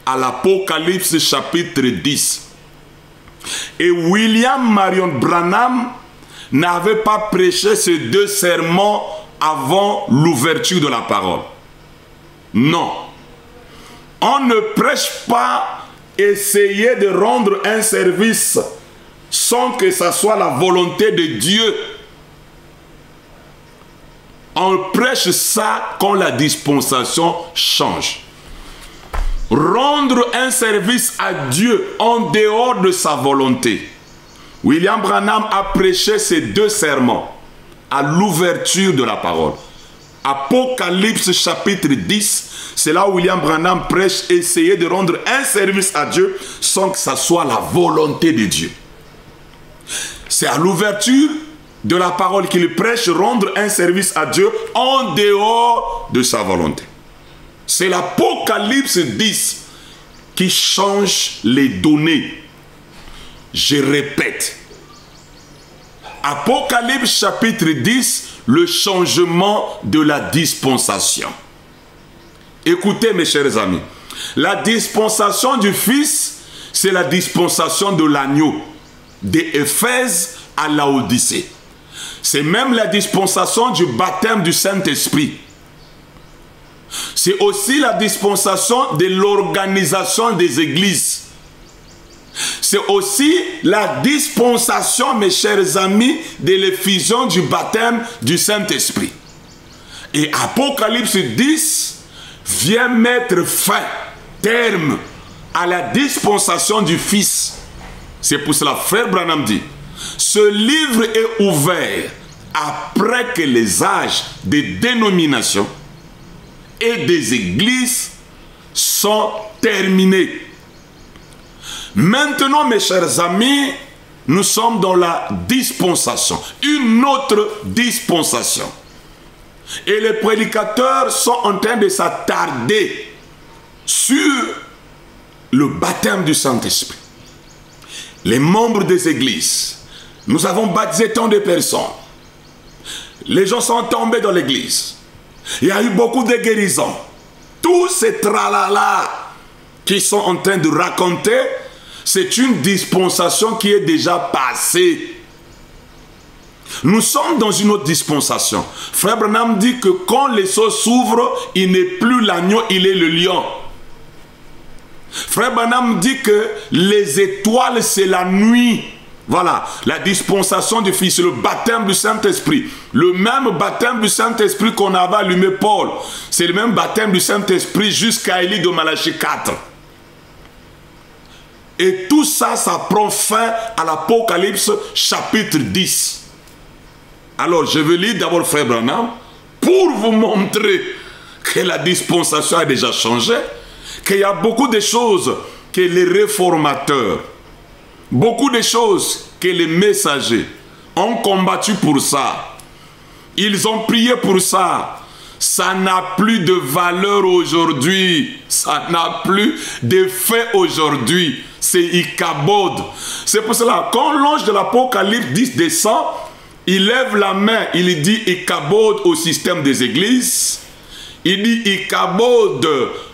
à l'Apocalypse chapitre 10. Et William Marion Branham n'avait pas prêché ces 2 sermons avant l'ouverture de la parole. Non. On ne prêche pas essayer de rendre un service sans que ça soit la volonté de Dieu. On prêche ça quand la dispensation change. Rendre un service à Dieu en dehors de sa volonté. William Branham a prêché ces 2 sermons à l'ouverture de la parole. Apocalypse chapitre 10, c'est là où William Branham prêche, essayer de rendre un service à Dieu sans que ça soit la volonté de Dieu. C'est à l'ouverture de la parole qu'il prêche, rendre un service à Dieu en dehors de sa volonté. C'est l'Apocalypse 10 qui change les données. Je répète. Apocalypse chapitre 10, le changement de la dispensation. Écoutez mes chers amis, la dispensation du Fils c'est la dispensation de l'agneau, d'Éphèse à Laodicée. C'est même la dispensation du baptême du Saint-Esprit. C'est aussi la dispensation de l'organisation des églises. C'est aussi la dispensation, mes chers amis, de l'effusion du baptême du Saint-Esprit. Et Apocalypse 10 vient mettre fin, terme, à la dispensation du Fils. C'est pour cela, frère Branham dit, ce livre est ouvert après que les âges des dénominations et des églises sont terminés. Maintenant, mes chers amis, nous sommes dans la dispensation, une autre dispensation. Et les prédicateurs sont en train de s'attarder sur le baptême du Saint-Esprit. Les membres des églises, nous avons baptisé tant de personnes. Les gens sont tombés dans l'église. Il y a eu beaucoup de guérisons. Tous ces tralala qui sont en train de raconter, c'est une dispensation qui est déjà passée. Nous sommes dans une autre dispensation. Frère Branham dit que quand les seaux s'ouvrent, il n'est plus l'agneau, il est le lion. Frère Branham dit que les étoiles, c'est la nuit. Voilà, la dispensation du Fils, le baptême du Saint-Esprit. Le même baptême du Saint-Esprit qu'on avait allumé Paul. C'est le même baptême du Saint-Esprit jusqu'à Élie de Malachie 4. Et tout ça, ça prend fin à l'Apocalypse chapitre 10. Alors, je vais lire d'abord Frère Branham pour vous montrer que la dispensation a déjà changé, qu'il y a beaucoup de choses que les réformateurs, beaucoup de choses que les messagers ont combattu pour ça. Ils ont prié pour ça. Ça n'a plus de valeur aujourd'hui. Ça n'a plus d'effet aujourd'hui. C'est Ichabod. C'est pour cela, quand l'ange de l'Apocalypse 10 descend, il lève la main, il dit Ichabod au système des églises. Il dit Ichabod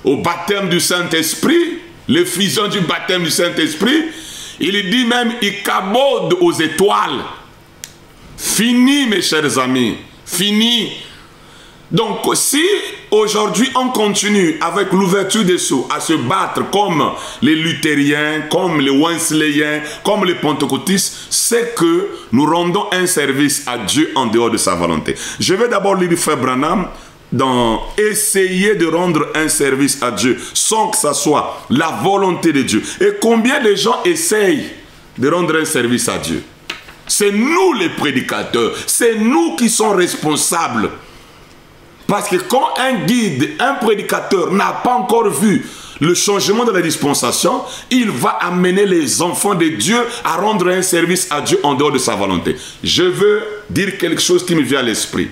au baptême du Saint-Esprit, l'effusion du baptême du Saint-Esprit. Il dit même Ichabod aux étoiles. Fini, mes chers amis, fini. Donc, si aujourd'hui on continue avec l'ouverture des sceaux à se battre comme les luthériens, comme les wesleyens, comme les pentecôtistes, c'est que nous rendons un service à Dieu en dehors de sa volonté. Je vais d'abord lire Frère Branham dans essayer de rendre un service à Dieu sans que ça soit la volonté de Dieu. Et combien de gens essayent de rendre un service à Dieu? C'est nous les prédicateurs, c'est nous qui sommes responsables. Parce que quand un guide, un prédicateur n'a pas encore vu le changement de la dispensation, il va amener les enfants de Dieu à rendre un service à Dieu en dehors de sa volonté. Je veux dire quelque chose qui me vient à l'esprit.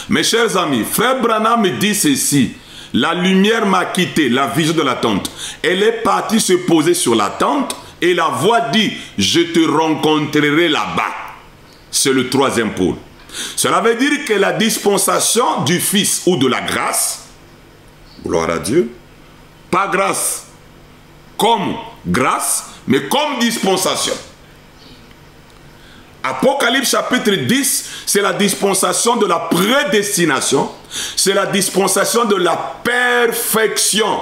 Mes chers amis, Frère Branham me dit ceci. La lumière m'a quitté, la vision de la tente. Elle est partie se poser sur la tente et la voix dit, je te rencontrerai là-bas. C'est le troisième pôle. Cela veut dire que la dispensation du Fils ou de la grâce, gloire à Dieu, pas grâce comme grâce, mais comme dispensation. Apocalypse chapitre 10, c'est la dispensation de la prédestination, c'est la dispensation de la perfection.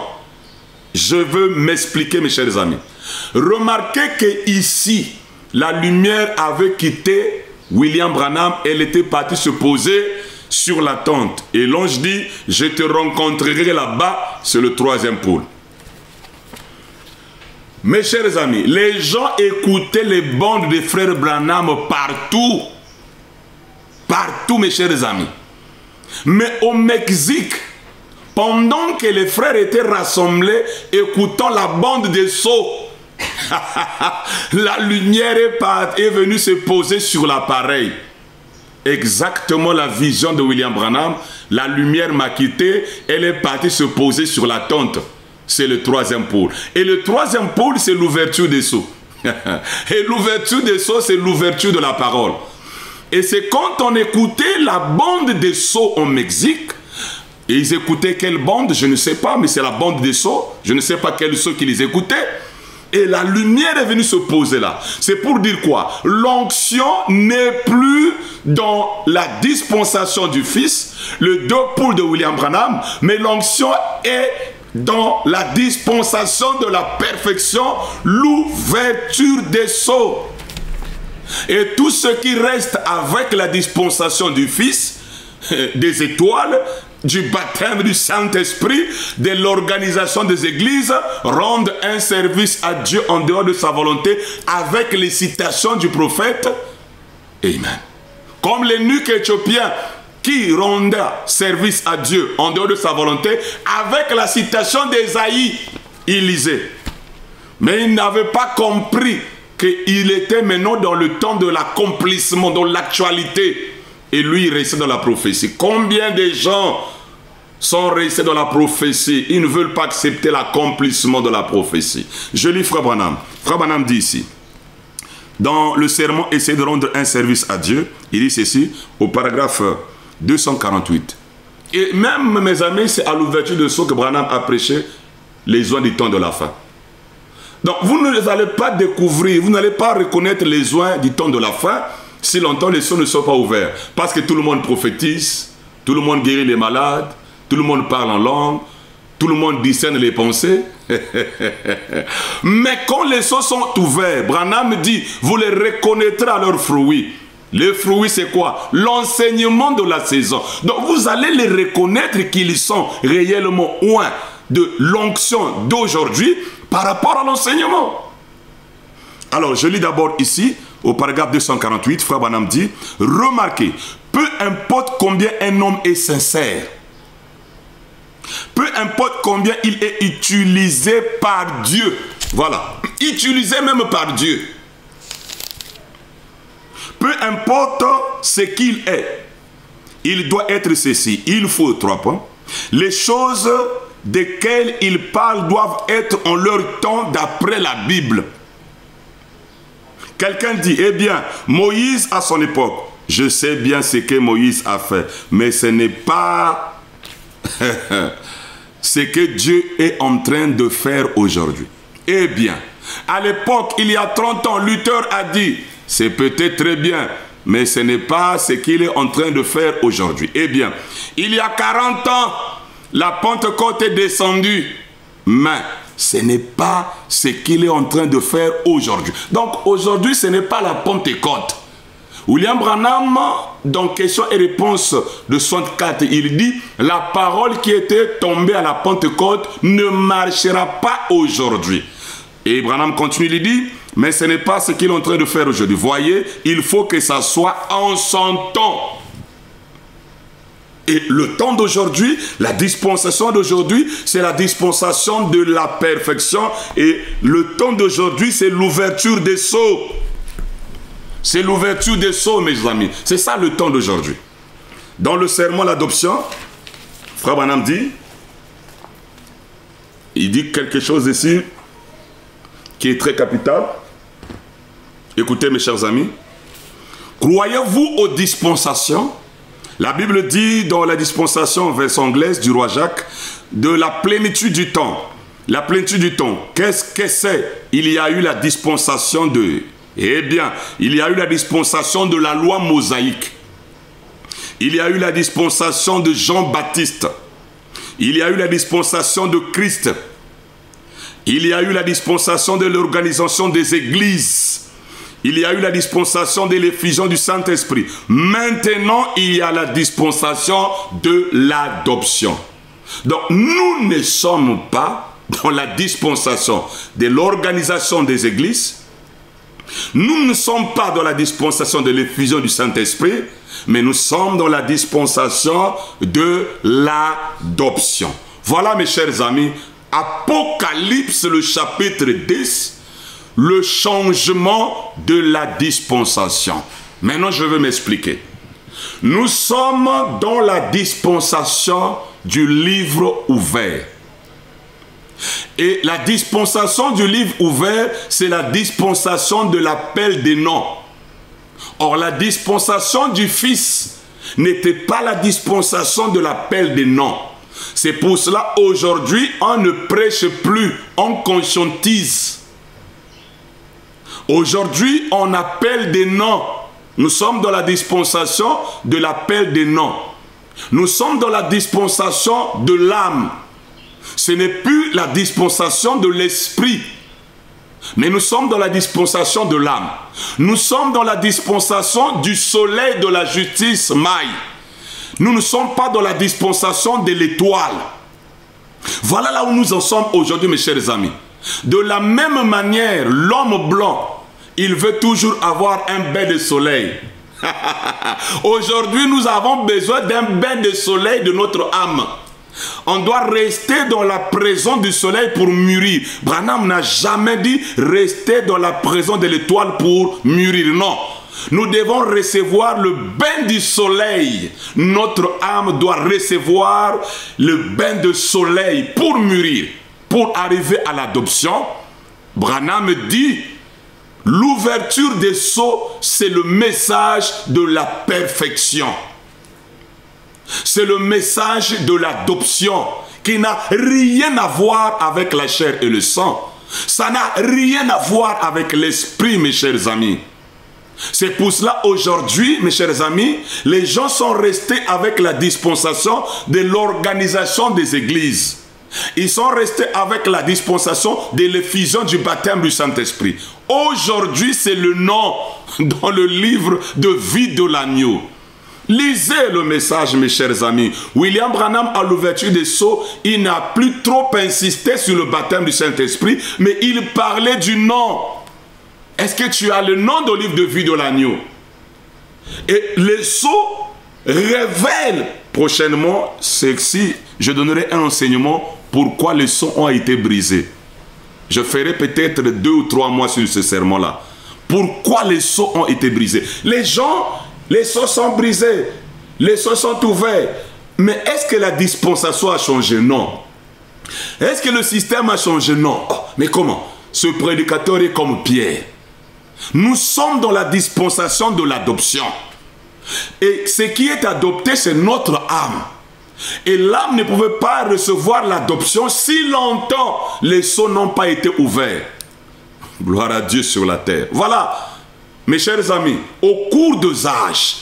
Je veux m'expliquer, mes chers amis. Remarquez que ici, la lumière avait quitté William Branham, elle était partie se poser sur la tente. Et l'ange dit, je te rencontrerai là-bas, c'est le troisième pôle. Mes chers amis, les gens écoutaient les bandes des frères Branham partout. Partout, mes chers amis. Mais au Mexique, pendant que les frères étaient rassemblés, écoutant la bande des sceaux, la lumière est venue se poser sur l'appareil. Exactement la vision de William Branham. La lumière m'a quitté, elle est partie se poser sur la tente. C'est le troisième pôle. Et le troisième pôle, c'est l'ouverture des sceaux. Et l'ouverture des sceaux, c'est l'ouverture de la parole. Et c'est quand on écoutait la bande des sceaux au Mexique. Et ils écoutaient quelle bande? Je ne sais pas, mais c'est la bande des sceaux. Je ne sais pas quel sceau qu'ils écoutaient. Et la lumière est venue se poser là. C'est pour dire quoi? L'onction n'est plus dans la dispensation du Fils, le deux poules de William Branham, mais l'onction est dans la dispensation de la perfection, l'ouverture des sceaux. Et tout ce qui reste avec la dispensation du Fils, des étoiles, du baptême du Saint-Esprit, de l'organisation des églises, rendent un service à Dieu en dehors de sa volonté avec les citations du prophète. Amen. Comme l'eunuque éthiopien qui rendait service à Dieu en dehors de sa volonté avec la citation d'Ésaïe, il lisait. Mais il n'avait pas compris qu'il était maintenant dans le temps de l'accomplissement, dans l'actualité. Et lui, il restait dans la prophétie. Combien de gens sont restés dans la prophétie? Ils ne veulent pas accepter l'accomplissement de la prophétie. Je lis Frère Branham. Frère Branham dit ici, dans le sermon, essayer de rendre un service à Dieu, il dit ceci, au paragraphe 248. Et même, mes amis, c'est à l'ouverture de ce que Branham a prêché les oins du temps de la fin. Donc, vous n'allez pas découvrir, vous n'allez pas reconnaître les oins du temps de la fin si longtemps les cieux ne sont pas ouverts. Parce que tout le monde prophétise, tout le monde guérit les malades, tout le monde parle en langue, tout le monde discerne les pensées. Mais quand les cieux sont ouverts, Branham dit, vous les reconnaîtrez à leurs fruits. Les fruits, c'est quoi? L'enseignement de la saison. Donc, vous allez les reconnaître qu'ils sont réellement oints de l'onction d'aujourd'hui par rapport à l'enseignement. Alors, je lis d'abord ici, au paragraphe 248, Frère Branham dit, remarquez, peu importe combien un homme est sincère, peu importe combien il est utilisé par Dieu, voilà, utilisé même par Dieu, peu importe ce qu'il est, il doit être ceci, il faut 3 points, les choses desquelles il parle doivent être en leur temps d'après la Bible. Quelqu'un dit, eh bien, Moïse à son époque, je sais bien ce que Moïse a fait, mais ce n'est pas ce que Dieu est en train de faire aujourd'hui. Eh bien, à l'époque, il y a 30 ans, Luther a dit, c'est peut-être très bien, mais ce n'est pas ce qu'il est en train de faire aujourd'hui. Eh bien, il y a 40 ans, la Pentecôte est descendue, mais ce n'est pas ce qu'il est en train de faire aujourd'hui. Donc aujourd'hui, ce n'est pas la Pentecôte. William Branham, dans Questions et Réponses de 64, il dit, la parole qui était tombée à la Pentecôte ne marchera pas aujourd'hui. Et Branham continue, il dit, mais ce n'est pas ce qu'il est en train de faire aujourd'hui. Voyez, il faut que ça soit en son temps. Et le temps d'aujourd'hui, la dispensation d'aujourd'hui, c'est la dispensation de la perfection. Et le temps d'aujourd'hui, c'est l'ouverture des sceaux. C'est l'ouverture des sceaux, mes amis. C'est ça le temps d'aujourd'hui. Dans le sermon l'adoption, Frère Branham dit, il dit quelque chose ici qui est très capital. Écoutez, mes chers amis. Croyez-vous aux dispensations? La Bible dit dans la dispensation, version anglaise du roi Jacques, de la plénitude du temps. La plénitude du temps, qu'est-ce que c'est? Il y a eu la dispensation de... Eh bien, il y a eu la dispensation de la loi mosaïque. Il y a eu la dispensation de Jean-Baptiste. Il y a eu la dispensation de Christ. Il y a eu la dispensation de l'organisation des églises. Il y a eu la dispensation de l'effusion du Saint-Esprit. Maintenant, il y a la dispensation de l'adoption. Donc, nous ne sommes pas dans la dispensation de l'organisation des églises. Nous ne sommes pas dans la dispensation de l'effusion du Saint-Esprit, mais nous sommes dans la dispensation de l'adoption. Voilà, mes chers amis, Apocalypse, le chapitre 10, le changement de la dispensation. Maintenant, je veux m'expliquer. Nous sommes dans la dispensation du livre ouvert. Et la dispensation du livre ouvert, c'est la dispensation de l'appel des noms. Or, la dispensation du Fils n'était pas la dispensation de l'appel des noms. C'est pour cela, aujourd'hui, on ne prêche plus, on conscientise. Aujourd'hui, on appelle des noms. Nous sommes dans la dispensation de l'appel des noms. Nous sommes dans la dispensation de l'âme. Ce n'est plus la dispensation de l'esprit. Mais nous sommes dans la dispensation de l'âme. Nous sommes dans la dispensation du soleil de la justice maille. Nous ne sommes pas dans la dispensation de l'étoile. Voilà là où nous en sommes aujourd'hui, mes chers amis. De la même manière, l'homme blanc, il veut toujours avoir un bain de soleil. Aujourd'hui, nous avons besoin d'un bain de soleil de notre âme. On doit rester dans la présence du soleil pour mûrir. Branham n'a jamais dit rester dans la présence de l'étoile pour mûrir. Non. Nous devons recevoir le bain du soleil. Notre âme doit recevoir le bain de soleil pour mûrir. Pour arriver à l'adoption, Branham dit, l'ouverture des sceaux, c'est le message de la perfection. C'est le message de l'adoption qui n'a rien à voir avec la chair et le sang. Ça n'a rien à voir avec l'esprit, mes chers amis. C'est pour cela aujourd'hui, mes chers amis, les gens sont restés avec la dispensation de l'organisation des églises. Ils sont restés avec la dispensation de l'effusion du baptême du Saint-Esprit. Aujourd'hui, c'est le nom dans le livre de vie de l'agneau. Lisez le message, mes chers amis. William Branham, à l'ouverture des sceaux, il n'a plus trop insisté sur le baptême du Saint-Esprit, mais il parlait du nom. Est-ce que tu as le nom de livre de vie de l'agneau? Et les sceaux révèlent prochainement, c'est si je donnerai un enseignement pourquoi les sceaux ont été brisés. Je ferai peut-être 2 ou 3 mois sur ce sermon-là. Pourquoi les sceaux ont été brisés? Les gens, les sceaux sont brisés, les sceaux sont ouverts. Mais est-ce que la dispensation a changé? Non. Est-ce que le système a changé? Non. Oh, mais comment? Ce prédicateur est comme Pierre. Nous sommes dans la dispensation de l'adoption. Et ce qui est adopté, c'est notre âme. Et l'âme ne pouvait pas recevoir l'adoption si longtemps les sceaux n'ont pas été ouverts. Gloire à Dieu sur la terre. Voilà, mes chers amis, au cours des âges,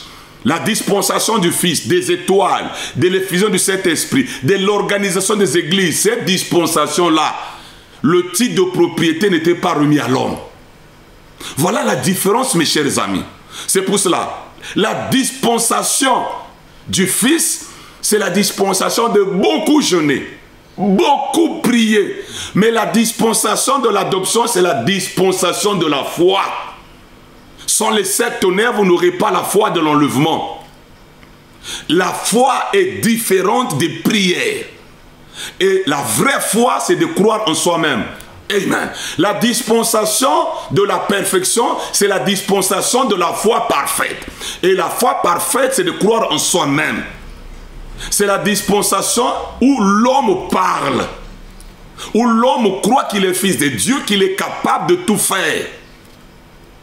la dispensation du Fils, des étoiles, de l'effusion du Saint-Esprit, de l'organisation des églises, cette dispensation-là, le titre de propriété n'était pas remis à l'homme. Voilà la différence, mes chers amis. C'est pour cela, la dispensation du Fils, c'est la dispensation de beaucoup jeûner, beaucoup prier. Mais la dispensation de l'adoption, c'est la dispensation de la foi. Sans les 7 tonnerres, vous n'aurez pas la foi de l'enlèvement. La foi est différente des prières. Et la vraie foi, c'est de croire en soi-même. Amen. La dispensation de la perfection, c'est la dispensation de la foi parfaite. Et la foi parfaite, c'est de croire en soi-même. C'est la dispensation où l'homme parle, où l'homme croit qu'il est fils de Dieu, qu'il est capable de tout faire.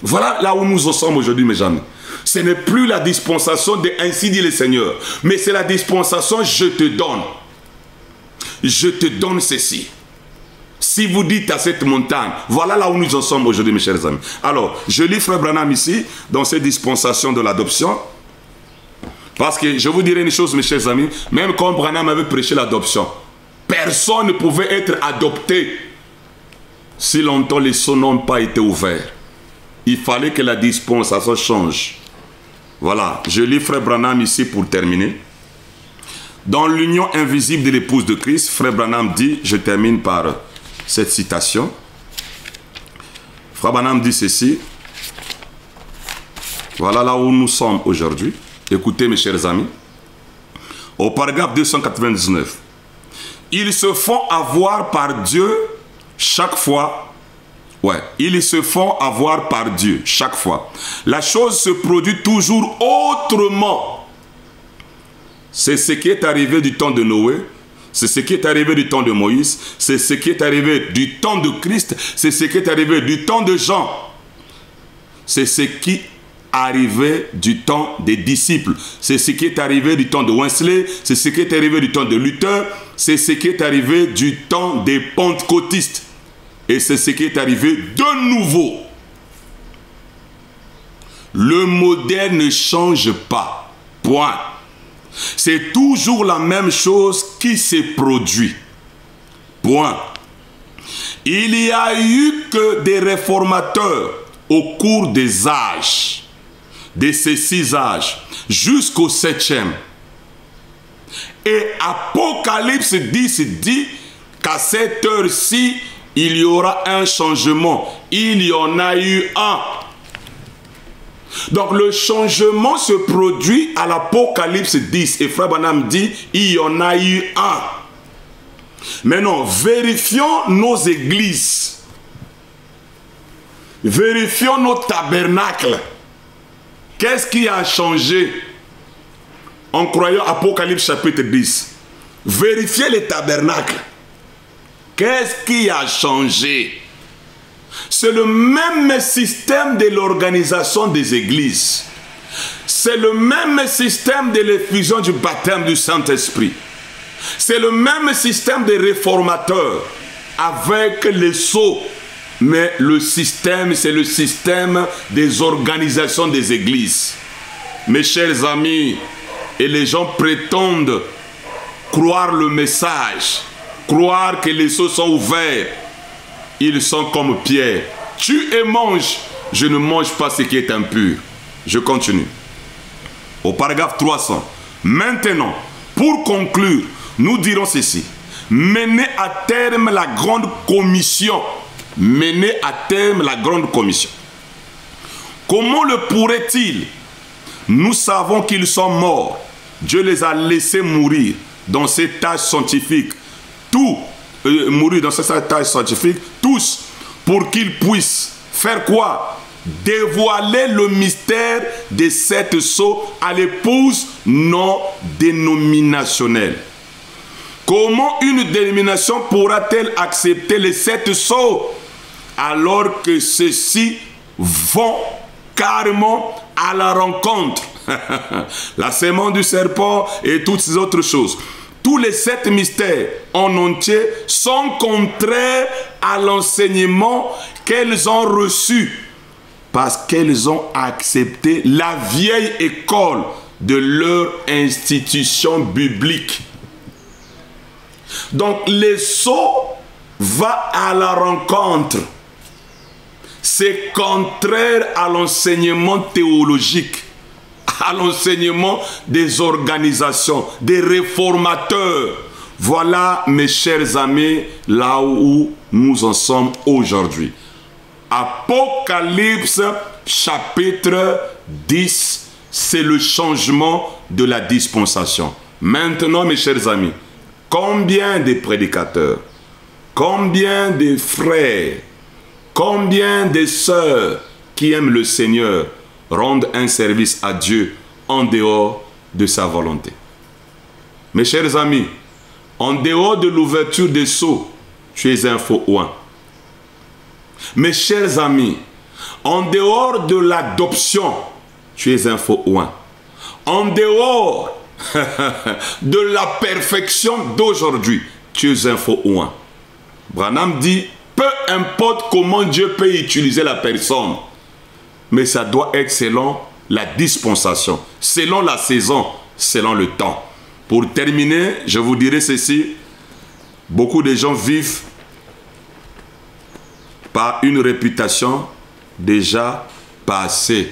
Voilà là où nous en sommes aujourd'hui, mes amis. Ce n'est plus la dispensation de ainsi dit le Seigneur, mais c'est la dispensation je te donne. Je te donne ceci. Si vous dites à cette montagne, voilà là où nous en sommes aujourd'hui, mes chers amis. Alors, je lis Frère Branham ici, dans cette dispensation de l'adoption. Parce que je vous dirai une chose, mes chers amis, même quand Branham avait prêché l'adoption, personne ne pouvait être adopté si longtemps les sceaux n'ont pas été ouverts. Il fallait que la dispensation change. Voilà, je lis Frère Branham ici pour terminer. Dans l'union invisible de l'épouse de Christ, Frère Branham dit, je termine par cette citation. Frère Branham dit ceci. Voilà là où nous sommes aujourd'hui. Écoutez mes chers amis. Au paragraphe 299. Ils se font avoir par Dieu chaque fois. Ouais, ils se font avoir par Dieu chaque fois. La chose se produit toujours autrement. C'est ce qui est arrivé du temps de Noé. C'est ce qui est arrivé du temps de Moïse. C'est ce qui est arrivé du temps de Christ. C'est ce qui est arrivé du temps de Jean. C'est ce qui arrivé du temps des disciples. C'est ce qui est arrivé du temps de Wesley. C'est ce qui est arrivé du temps de Luther. C'est ce qui est arrivé du temps des pentecôtistes. Et c'est ce qui est arrivé de nouveau. Le modèle ne change pas. Point. C'est toujours la même chose qui s'est produit. Point. Il n'y a eu que des réformateurs au cours des âges, de ces 6 âges, jusqu'au 7e. Et Apocalypse 10 dit qu'à cette heure-ci, il y aura un changement. Il y en a eu un. Donc le changement se produit à l'Apocalypse 10. Et Frère Branham dit, il y en a eu un. Maintenant, vérifions nos églises. Vérifions nos tabernacles. Qu'est-ce qui a changé en croyant Apocalypse chapitre 10? Vérifiez les tabernacles. Qu'est-ce qui a changé? C'est le même système de l'organisation des églises. C'est le même système de l'effusion du baptême du Saint-Esprit. C'est le même système des réformateurs avec les sceaux. Mais le système, c'est le système des organisations des églises. Mes chers amis, et les gens prétendent croire le message, croire que les sceaux sont ouverts. Ils sont comme Pierre. Tue et mange. Je ne mange pas ce qui est impur. Je continue. Au paragraphe 300. Maintenant, pour conclure, nous dirons ceci. Menez à terme la grande commission. Menez à terme la grande commission. Comment le pourrait-il? Nous savons qu'ils sont morts. Dieu les a laissés mourir dans ces tâches scientifiques. Mourir dans cette tâche scientifique, tous, pour qu'ils puissent faire quoi? Dévoiler le mystère des 7 sceaux à l'épouse non dénominationnelle. Comment une dénomination pourra-t-elle accepter les 7 sceaux alors que ceux-ci vont carrément à la rencontre? La sémence du serpent et toutes ces autres choses. Tous les 7 mystères en entier sont contraires à l'enseignement qu'elles ont reçu parce qu'elles ont accepté la vieille école de leur institution biblique. Donc les sceaux vont à la rencontre. C'est contraire à l'enseignement théologique, à l'enseignement des organisations, des réformateurs. Voilà, mes chers amis, là où nous en sommes aujourd'hui. Apocalypse chapitre 10, c'est le changement de la dispensation. Maintenant, mes chers amis, combien de prédicateurs, combien de frères, combien de sœurs qui aiment le Seigneur rendent un service à Dieu en dehors de sa volonté. Mes chers amis, en dehors de l'ouverture des sceaux, tu es un faux oint. Mes chers amis, en dehors de l'adoption, tu es un faux oint. En dehors de la perfection d'aujourd'hui, tu es un faux oint. Branham dit, peu importe comment Dieu peut utiliser la personne, mais ça doit être selon la dispensation, selon la saison, selon le temps. Pour terminer, je vous dirai ceci. Beaucoup de gens vivent par une réputation déjà passée.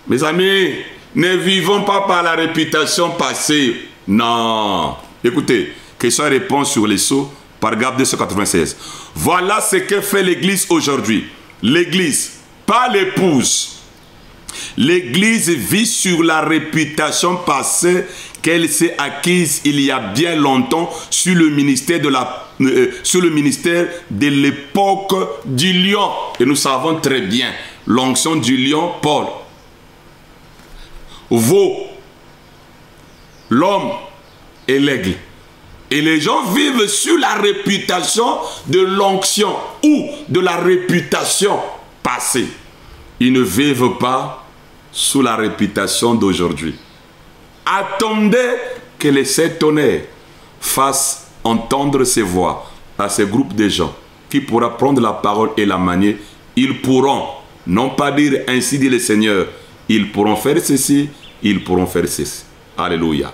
Mes amis, ne vivons pas par la réputation passée. Non. Écoutez, question-réponse sur les sceaux, paragraphe 296. Voilà ce que fait l'Église aujourd'hui. L'Église, pas l'épouse. L'Église vit sur la réputation passée qu'elle s'est acquise il y a bien longtemps sur le ministère de l'époque du lion. Et nous savons très bien l'onction du lion, Paul, vaut l'homme et l'aigle. Et les gens vivent sur la réputation de l'onction ou de la réputation passée. Ils ne vivent pas sous la réputation d'aujourd'hui. Attendez que les 7 tonnerres fassent entendre ses voix à ce groupe de gens qui pourra prendre la parole et la manier. Ils pourront Non pas dire ainsi dit le Seigneur. Ils pourront faire ceci, ils pourront faire ceci. Alléluia.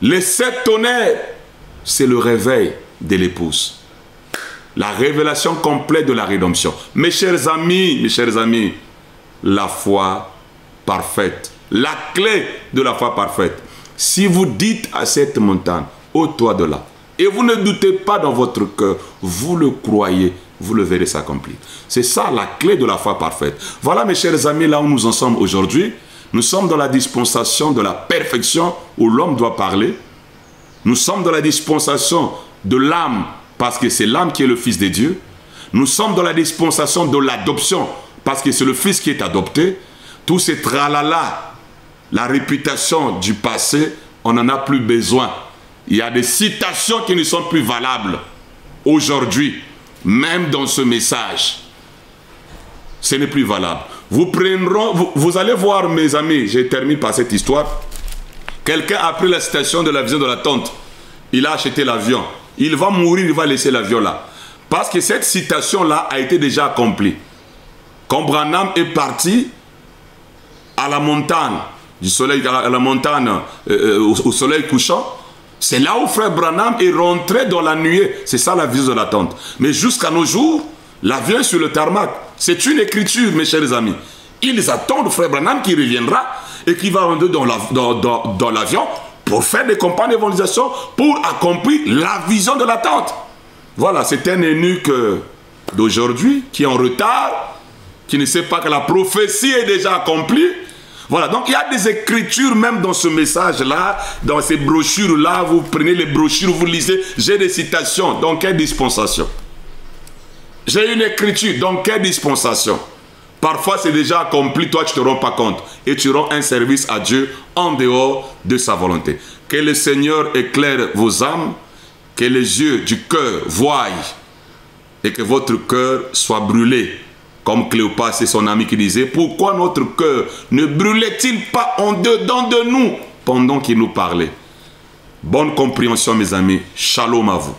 Les 7 tonnerres, c'est le réveil de l'épouse. La révélation complète de la rédemption. Mes chers amis, la foi parfaite. La clé de la foi parfaite. Si vous dites à cette montagne, ôte-toi de là, et vous ne doutez pas dans votre cœur, vous le croyez, vous le verrez s'accomplir. C'est ça la clé de la foi parfaite. Voilà mes chers amis, là où nous en sommes aujourd'hui. Nous sommes dans la dispensation de la perfection où l'homme doit parler. Nous sommes dans la dispensation de l'âme, parce que c'est l'âme qui est le Fils de Dieu. Nous sommes dans la dispensation de l'adoption, parce que c'est le Fils qui est adopté. Tous ces tralala, la réputation du passé, on n'en a plus besoin. Il y a des citations qui ne sont plus valables aujourd'hui, même dans ce message. Ce n'est plus valable. Vous allez voir, mes amis, je termine par cette histoire. Quelqu'un a pris la citation de la vision de la tente. Il a acheté l'avion. Il va mourir, il va laisser l'avion là. Parce que cette citation-là a été déjà accomplie. Quand Branham est parti à la montagne, du soleil, à la montagne, au soleil couchant, c'est là où frère Branham est rentré dans la nuée. C'est ça la vision de la tente. Mais jusqu'à nos jours, l'avion est sur le tarmac. C'est une écriture, mes chers amis. Ils attendent frère Branham qui reviendra et qui va rentrer dans l'avion pour faire des campagnes d'évangélisation, pour accomplir la vision de la tente. Voilà, c'est un eunuque d'aujourd'hui qui est en retard, qui ne sait pas que la prophétie est déjà accomplie. Voilà, donc il y a des écritures même dans ce message-là, dans ces brochures-là, vous prenez les brochures, vous lisez, j'ai des citations, dans quelle dispensation? J'ai une écriture, dans quelle dispensation? Parfois c'est déjà accompli, toi tu ne te rends pas compte, et tu rends un service à Dieu en dehors de sa volonté. Que le Seigneur éclaire vos âmes, que les yeux du cœur voient, et que votre cœur soit brûlé. Comme Cléopas et son ami qui disaient, pourquoi notre cœur ne brûlait-il pas en dedans de nous pendant qu'il nous parlait? Bonne compréhension mes amis, shalom à vous.